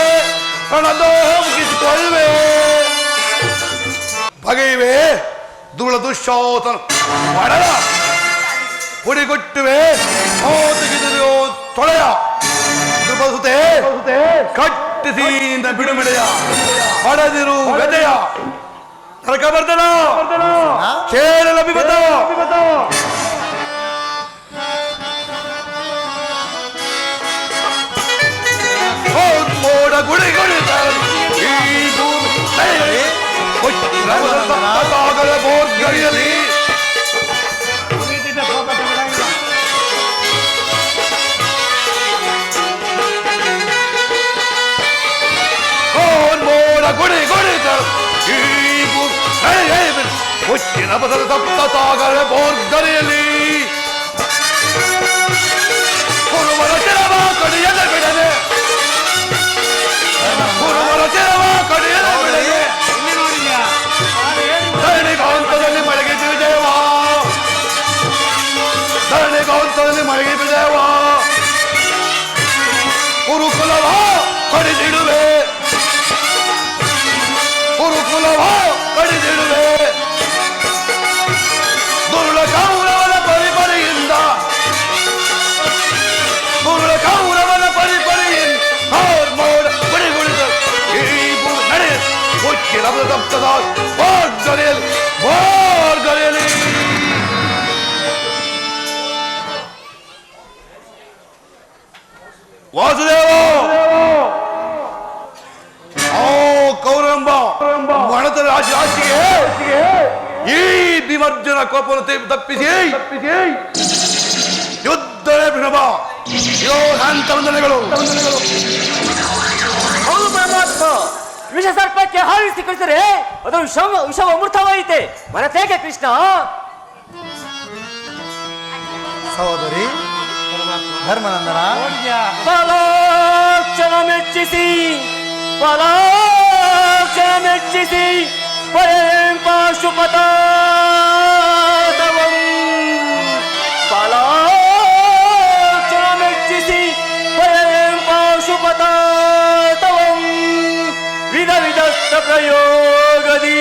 ಒಳದೋ ಮುಗಿಸಿಕೊಳ್ಳುವೆ. ಬಗೆಯುವೆ ಧೂಳ ದುಶ್ಶೋತನ ಮಾಡಲ ಪುಡಿಗೊಟ್ಟುವೆ ತೆಗೆದು ತೊಳೆಯ ದುರ್ಬಸುತೆ ಕಟ್ಟಿಸಿ ಬಿಡುಮಿಡೆಯ ಪಡೆದಿರು ಬೆದೆಯ ನರಕ ಬರ್ದನ ಕೇಳಲ ಬಿಬದ ಮೋಡ ಗುಡಿ ಗುಡಿ ಬೋರ್ಗರಿಯಲಿ ಮೋಡ ಗುಡಿ ಗುಡಿ ಹುಚ್ಚಿನ ಬದಲ ಸಪ್ತ ಸಾಗರ ಬೋರ್ಗರಿಯಲಿ ಕುರುವರ ಚಿರವ ಕಡಿಯದ ಬಿಡದೆ ಕುರುವರ ಚಿರವ ಕಡಿಯದ ಬಿಡದೆ ಧರಣಿಗಾಂತದಲ್ಲಿ ಮಳೆಗೆ ವಿಜಯವ ಧರಣಿಗಾಂತದಲ್ಲಿ ಮಳೆಗೆ ವಿಜಯವ ಕುರುಕುಲವ ಕಡಿದಿಡುವೆ ಎಂಬ ಮಣದ ರಾಶಿಗೆ ಈ ಭೀಮರ್ಜುನ ಕೋಪವನ್ನು ತಪ್ಪಿಸಿ ಯುದ್ಧವೇ ಪ್ರಣವ. ಯೋಧಾಂತ ವಂದನೆಗಳು. ಹೌದು ಪರಮಾತ್ಮ, ವಿಷ ಸರ್ಪಕ್ಕೆ ಹಾರಿಸಿ ಕಳಿಸಿದರೆ ಅದು ವಿಷ ಅಮೃತವಾಯಿತೆ. ಮನತೇಕೆ ಕೃಷ್ಣ? ಸಹೋದರಿ ಧರ್ಮನಂದನ, ಫಲಾಕ್ಷಣ ಮೆಚ್ಚಿಸಿ ಪರಂ ಪಾಶುಪತಾದವಂ ಫಲಾಕ್ಷಣ ಮೆಚ್ಚಿಸಿ ಪರಂ ಪಾಶುಪತಾದವಂ ವಿಧ ವಿಧಸ್ತ ಪ್ರಯೋಗದಿ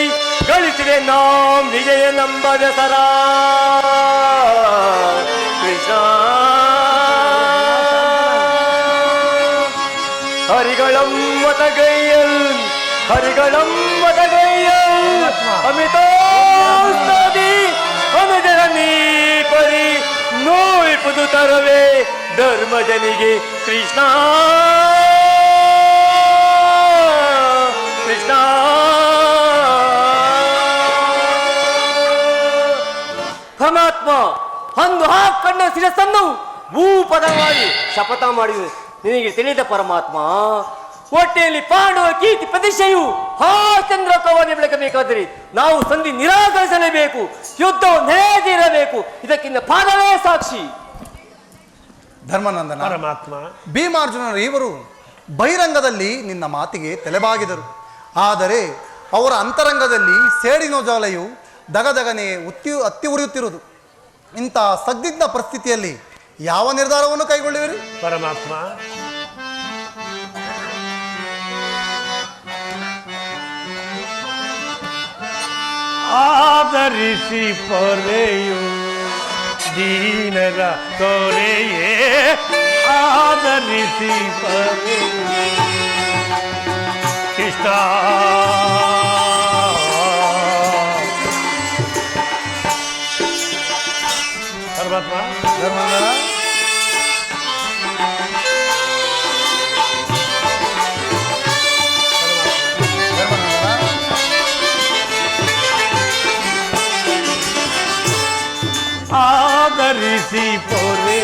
ಗಳಿಸಿದೆ ನಾಂ ವಿಜಯ ನಂಬದ ಸರಾ ಕೃಷ್ಣ. ಹರಿಗಳಂ ಮತಗೈಯಲ್ ಅಮಿತೋಸ್ತದಿ ಅನುಜನ ನೀಪರಿ ನೋಯ್ಪುದು ತರವೇ ಧರ್ಮಜನಿಗೆ ಕೃಷ್ಣ ಕೃಷ್ಣ. ಪರಮಾತ್ಮ ಅಂದು ಆ ಕಣ್ಣ ಶಿರಸ್ಸನ್ನು ಭೂಪದವಾಗಿ ಶಪಥ ಮಾಡಿದೆ. ನಿನಗೆ ತಿಳಿದ ಪರಮಾತ್ಮ, ಹೊಟ್ಟೆಯಲ್ಲಿ ಪಾಂಡವ ಕೀರ್ತಿ ಪ್ರತಿಷ್ಠೆಯು ಆ ಚಂದ್ರ ಕವನೆ ಬೆಳಕಬೇಕಾದರೆ ನಾವು ಸಂಧಿ ನಿರಾಕರಿಸಲೇಬೇಕು, ಯುದ್ಧವು ನೇದಿರಬೇಕು. ಇದಕ್ಕಿಂತ ಪಾದವೇ ಸಾಕ್ಷಿ. ಧರ್ಮನಂದನ, ಪರಮಾತ್ಮ, ಭೀಮಾರ್ಜುನರು ಇವರು ಬಹಿರಂಗದಲ್ಲಿ ನಿನ್ನ ಮಾತಿಗೆ ತಲೆಬಾಗಿದರು. ಆದರೆ ಅವರ ಅಂತರಂಗದಲ್ಲಿ ಸೇಡಿನ ಜ್ವಾಲೆಯು ದಗದಗನೆ ಅತ್ತಿ ಉರಿಯುತ್ತಿರುವುದು. ಇಂಥ ಸಂದಿಗ್ಧ ಪರಿಸ್ಥಿತಿಯಲ್ಲಿ ಯಾವ ನಿರ್ಧಾರವನ್ನು ಕೈಗೊಳ್ಳುವಿರಿ? ಪರಮಾತ್ಮ, ಆದರಿಸಿ ಪೊರೆಯು ದೀನರ ತೊರೆಯೇ ಆದರಿಸಿ ಪೊರೆಯು ಕೃಷ್ಣ. ಪರಮಾತ್ಮ, ಧರ್ಮನಂದನ, ಆದರಿಸಿ ಪೊರೆ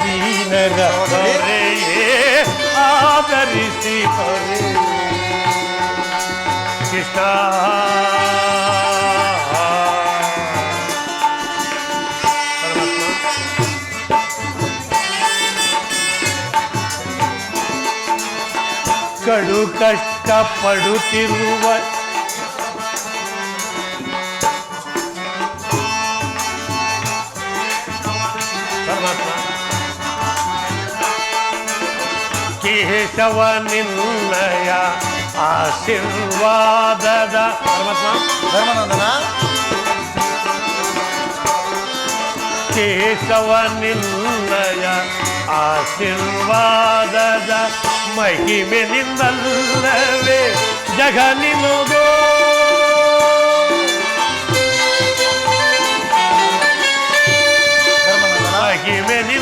ದೀನರ ಪೊರೆಯೇ ಆದರಿಸಿ ಪೊರೆ ಕೃಷ್ಣ. ಕಡು ಕಷ್ಟ ಪಡುತ್ತಿರುವ ಕೇಶವ ನಿನ್ನಯ ಆಶೀರ್ವಾದದ ಪರಮಾತ್ಮ. ಧರ್ಮನಂದನ, ಕೇಶವ ನಿನ್ನಯ ಆಶೀರ್ವಾದದ ಮಹಿಮೆನಿಂದಲ್ಲವೇ ಜಗ ನಿನುಗೋ.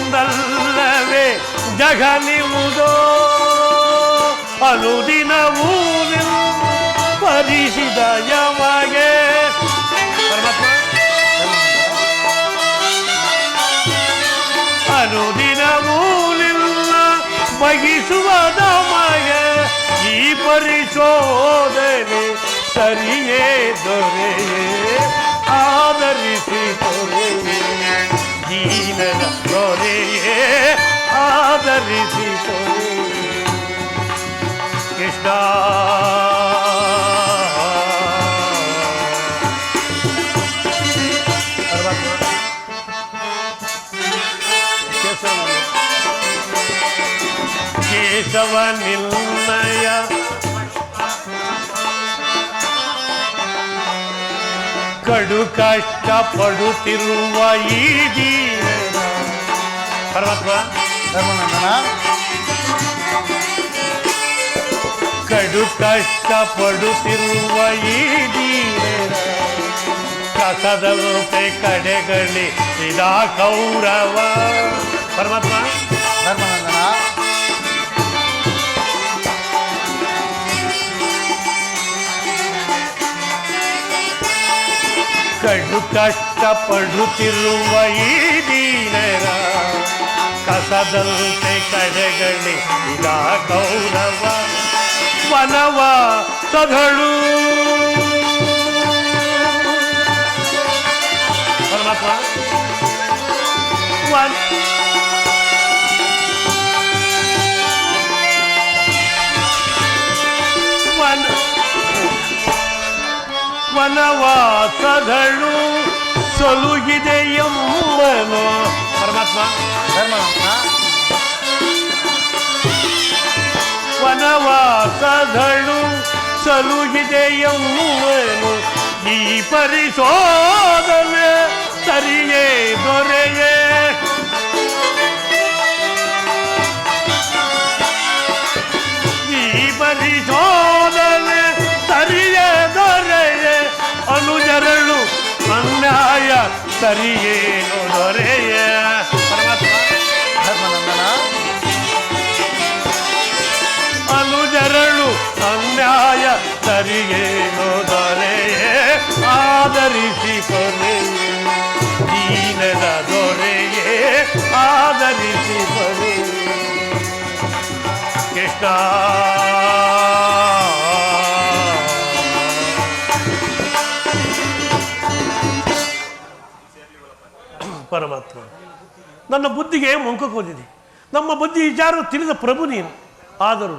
ಮಹಿಮೆನಿಂದಲ್ಲವೇ ಜಗ ನಿಮುದೋ ಅನುದಿನವೂ ಪರಿಸಿದ ಯಮಗೆ. ಪರಮಾತ್ಮ, ಅನುದಿನವೂ ಬಗಿಸುವ ನಮಗೆ ಈ ಪರಿಶೋಧನೆ ಸರಿಯೇ ದೊರೆಯೇ ಆದರಿಸಿ ದೊರೆಯೇ ದೀನನ ದೊರೆಯೇ ಆದರಿಸಿ ದೊರೆಯೇ ಕೃಷ್ಣ. ಕೇಶವ ನಿನ್ನಯ ಕಡು ಕಷ್ಟ ಪಡುತ್ತಿರುವ ಈ ದೀನ. ಪರಮಾತ್ಮ, ಧರ್ಮನಂದನ, ಕಡು ಕಷ್ಟ ಪಡುತ್ತಿರುವ ಈ ದೀನ ಕಸದಂತೆ ಕಡೆಗಣಿಸಿದ ಕೌರವ. ಪರಮಾತ್ಮ, ಧರ್ಮನಂದನ, ಕಡು ಕಷ್ಟಪಡುತ್ತಿರುವ ಈ ದೀನರ ಕಸದಂತೆ ಕಡೆಗಳಿದ ಕೌರವ ವನವ ಸದಳು ಪರಮಾತ್ಮ ವನವಾಸಗಳು ಸೊಲುಗಿದೆಯಮ್ಮನು ಪರಮಾತ್ಮ ವನವಾಸಗಳು ಸಲುಗಿದೆಯಮ್ಮನು ಈ ಪರಿಶೋಧನೆ ಸರಿಯೇ ದೊರೆಯೇ ಈ ಪರಿಶೋಧನೆ ಸರಿಯೇ ದೊರೆಯೇ ಅನುಜರಳು ಅನ್ಯಾಯ ಸರಿಯೇನು ದೊರೆಯೇ ಪರಮಾತ್ಮ ಧರ್ಮನಂದನ ಅನುಜರಳು ಅನ್ಯಾಯ ಸರಿಯೇನು ದೊರೆಯೇ ಆದರಿಸಿ ಪೊರೆ ದೀನದ ದೊರೆಯೇ ಆದರಿಸಿ ಪೊರೆ ಕೃಷ್ಣ ಪರಮಾತ್ಮ ನನ್ನ ಬುದ್ಧಿಗೆ ಮುಂಕೋದಿದೆ. ನಮ್ಮ ಬುದ್ಧಿ ವಿಚಾರ ತಿಳಿದ ಪ್ರಭು ನೀನು. ಆದರೂ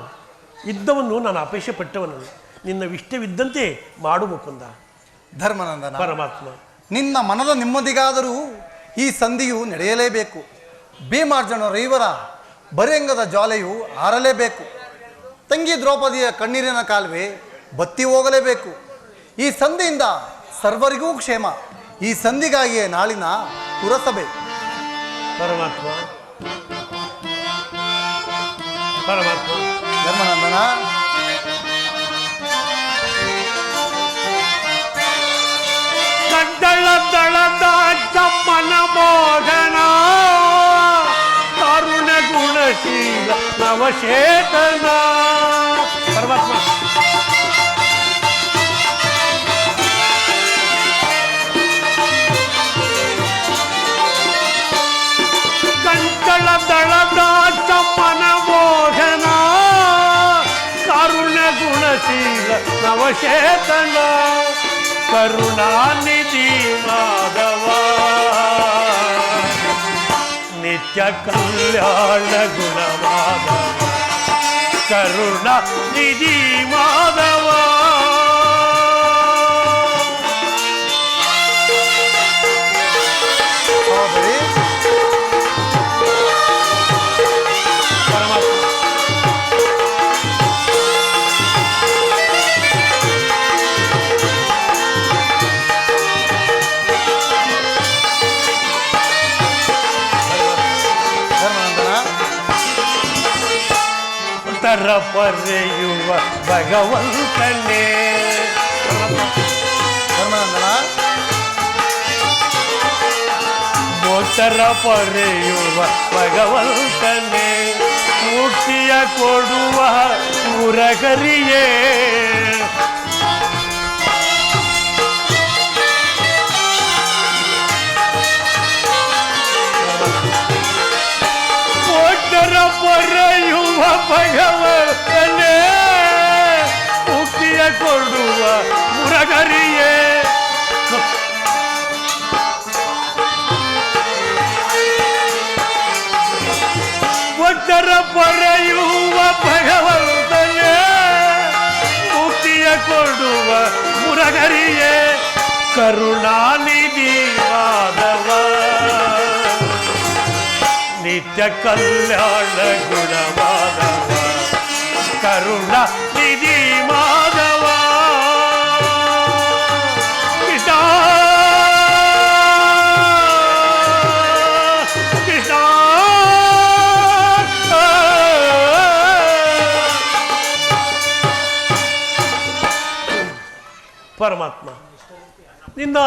ಇದ್ದವನ್ನು ನಾನು ಅಪೇಕ್ಷೆ ಪಟ್ಟವನನ್ನು ನಿನ್ನ ಇಷ್ಟವಿದ್ದಂತೆ ಮಾಡು ಮುಕುಂದ. ಧರ್ಮನಂದನ ಪರಮಾತ್ಮ ನಿನ್ನ ಮನದ ನೆಮ್ಮದಿಗಾದರೂ ಈ ಸಂಧಿಯು ನಡೆಯಲೇಬೇಕು. ಭೀಮಾರ್ಜುನ ರೈವರ ಬರೆಂಗದ ಜ್ವಾಲೆಯು ಆರಲೇಬೇಕು. ತಂಗಿ ದ್ರೌಪದಿಯ ಕಣ್ಣೀರಿನ ಕಾಲುವೆ ಬತ್ತಿ ಹೋಗಲೇಬೇಕು. ಈ ಸಂಧಿಯಿಂದ ಸರ್ವರಿಗೂ ಕ್ಷೇಮ. ಈ ಸಂಧಿಗಾಗಿಯೇ ನಾಳಿನ ಪುರಸಭೆ. ಪರಮಾತ್ಮ ಪರಮಾತ್ಮ ಧರ್ಮನಂದನ ಕಡ್ಡಳದಳದ ಚಮ್ಮನ ಮೋಹನ ಕರುಣ ಗುಣಶೀಲ ನವಚೇತನ ಪರಮಾತ್ಮ ಕಂಕಳದಳದ ಚಮ್ಮನ ಮೋಹನ ಕರುಣ ಗುಣಶೀಲ ನವಚೇತನ ಕರುಣಾನಿಧಿ ಮಾಧವ ನಿತ್ಯ ಕಲ್ಯಾಣ ಗುಣ ಮಾಧವ ಕರುಣಾನಿಧಿ ಮಾಧವ ತರ ಪರೆಯುವ ಭಗವಂತನೇ ಧರ್ಮನಂದನ ಮೋತರ ಪರೆಯುವ ಭಗವಂತನೇ ಮುಕ್ತಿಯ ಕೊಡುವ ಮುರಗರಿಯೇ ಮೋತರ ಪರೆಯುವ ಭಗವಂತನೇ ಮುಕ್ತಿಯ ಕೊಡುವ ಮುರಗರಿಯೇ ಒಟ್ಟರ ಪರೆಯುವ ಭಗವಂತನೇ ಮುಕ್ತಿಯ ಕೊಡುವ ಮುರಗರಿಯೇ ಕರುಣಾನಿಧಿ ಮಾಧವ ನಿತ್ಯ ಕಲ್ಯಾಣ ಗುಣ ಮಾಧವ ಕರುಣಾನಿಧಿ ಮಾಧವ ಕೃಷ್ಣ ಕೃಷ್ಣ ಪರಮಾತ್ಮ ನಿನ್ನ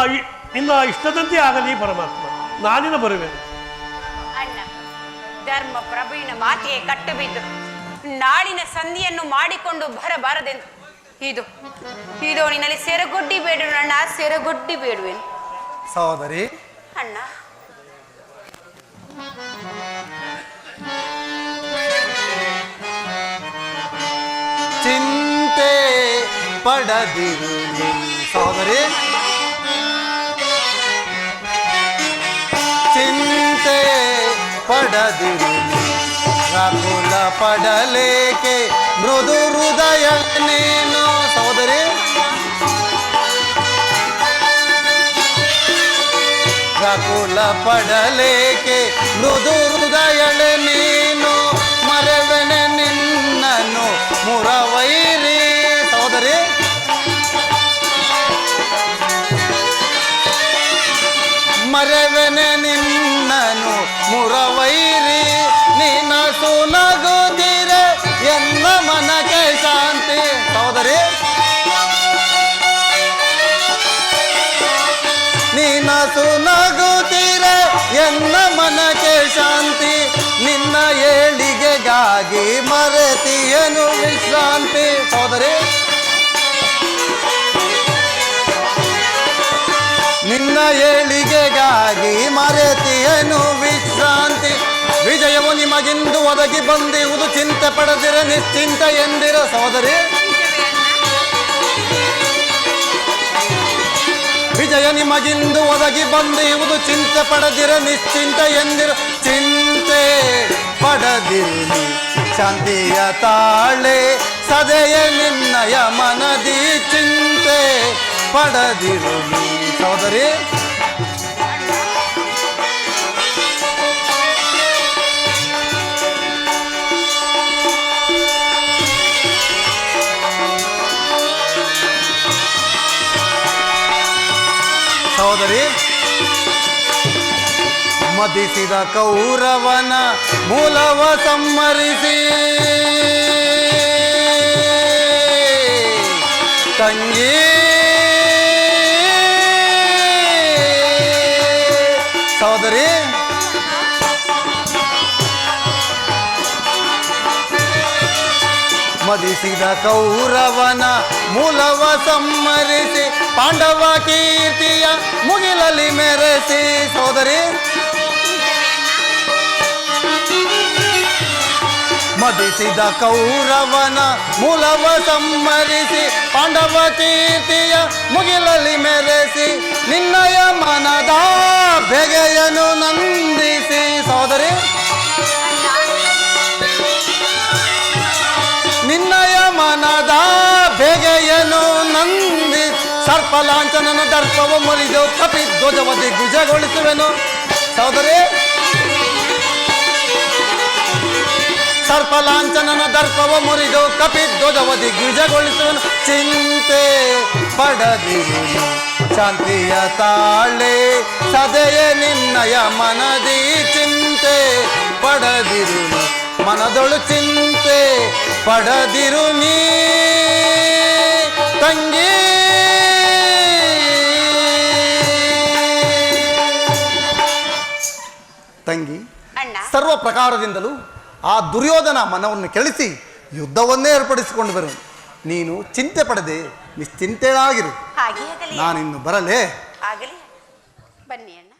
ಇಷ್ಟದಂತೆ ಆಗಲಿ ಪರಮಾತ್ಮ. ನಾನಿನ ಬರುವೆನು. ಅಣ್ಣ, ಧರ್ಮ ಪ್ರಭುವಿನ ಮಾತಿಗೆ ಕಟ್ಟು ಬಿದ್ದು ನಾಳಿನ ಸಂಧಿಯನ್ನು ಮಾಡಿಕೊಂಡು ಬರಬಾರದೆಂದು ಇದು ನಿನ್ನಲ್ಲಿ ಸೆರಗೊಡ್ಡಿ ಬೇಡುವೆ ಅಣ್ಣ, ಸೆರಗೊಡ್ಡಿ ಬೇಡುವೆನು. ಸಹೋದರಿ. ಅಣ್ಣ, ಚಿಂತೆ ಪಡದಿರು ಸಹೋದರಿ, ಚಿಂತೆ ಪಡದಿರು, ವ್ಯಾಕುಲ ಪಡಲೇಕೆ ಮೃದು ಹೃದಯ ನೀನು ಸಹೋದರಿ. ವ್ಯಾಕುಲ ಪಡಲೇಕೆ ಮೃದು ಹೃದಯಳೆ ನೀನು, ಮರೆವೆನೆ ನಿನ್ನನ್ನು ಮುರವೈರಿ ಸಹೋದರಿ. ಮರೆವೆನೆ ನಿನ್ನನ್ನು ಮುರವೈರಿ, ನಿನ್ನ ಸುನಗುದಿರೆ ಎನ್ನ ಮನಕ್ಕೆ ಶಾಂತಿ ಸಹೋದರಿ. ನಿನ್ನ ಸುನಗುದಿರೆ ಎನ್ನ ಮನಕ್ಕೆ ಶಾಂತಿ, ನಿನ್ನ ಏಳಿಗೆಗಾಗಿ ಮರೆತಿಯನು ವಿಶ್ರಾಂತಿ ಸಹೋದರಿ. ನಿನ್ನ ಏಳಿಗೆಗಾಗಿ ಮರೆತಿಯನು ವಿಶ್ರಾಂತಿ, ವಿಜಯವು ನಿಮಗಿಂದು ಒದಗಿ ಬಂದಿರುವುದು, ಚಿಂತೆ ಪಡೆದಿರ ನಿಶ್ಚಿಂತ ಎಂದಿರ ಸಹೋದರಿ. ವಿಜಯ ನಿಮಗಿಂದು ಒದಗಿ ಬಂದಿರುವುದು, ಚಿಂತೆ ಪಡೆದಿರ ನಿಶ್ಚಿಂತ ಎಂದಿರು. ಚಿಂತೆ ಪಡೆದಿರು ಶಾಂತಿಯ ತಾಳೆ ಸದೆಯ ನಿನ್ನಯ ಮನದಿ, ಚಿಂತೆ ಪಡೆದಿರು ಸಹೋದರಿ. ಸಹೋದರಿ, ಮದಿಸಿದ ಕೌರವನ ಮೂಲವ ಸಂಹರಿಸಿ, ತಂಗಿ ಸಹೋದರಿ. ಮದಿಸಿದ ಕೌರವನ ಮೂಲವ ಸಂಹರಿಸಿ, ಪಾಂಡವ ಕೀರ್ತಿಯ ಮುಗಿಲಲ್ಲಿ ಮೆರೆಸಿ ಸಹೋದರಿ. ಮದಿಸಿದ ಕೌರವನ ಮೂಲವ ಸಂಹರಿಸಿ, ಪಾಂಡವ ಕೀರ್ತಿಯ ಮುಗಿಲಲ್ಲಿ ಮೆರೆಸಿ, ನಿನ್ನಯ ಮನದ ಬೆಗೆಯನು ನಂದಿಸಿ ಸಹೋದರಿ. ನಿನ್ನಯ ಮನದ ಬೆಗೆಯನು ನಂದಿ, ಸರ್ಪಲಾಂಛನನ ದರ್ಪವ ಮುರಿದು ಕಪಿಧ್ವಜವ ದಿಗ್ವಿಜಯಗೊಳಿಸುವೆನು ಸಹೋದರಿ. ಸರ್ಪಲಾಂಛನನ ದರ್ಪವ ಮುರಿದು ಕಪಿಧ್ವಜವ ದಿಗ್ವಿಜಯಗೊಳಿಸುವನು, ಚಿಂತೆ ಪಡದಿರು ಶಾಂತಿಯ ತಾಳೆ ಸದೆಯ ನಿನ್ನಯ ಮನದಿ, ಚಿಂತೆ ಪಡದಿರು ಮನದೊಳು ಚಿಂತೆ ಪಡದಿರು ನೀ ತಂಗಿ. ತಂಗಿ, ಸರ್ವ ಪ್ರಕಾರದಿಂದಲೂ ಆ ದುರ್ಯೋಧನ ಮನವನ್ನು ಕೆಳಿಸಿ ಯುದ್ಧವನ್ನೇ ಏರ್ಪಡಿಸಿಕೊಂಡು ಬರು. ನೀನು ಚಿಂತೆ ಪಡದೆ ನಿಶ್ಚಿಂತೆಯಾಗಿರು. ನಾನಿನ್ನು ಬರಲೇ? ಆಗಲಿ, ಬನ್ನಿ ಅಣ್ಣ.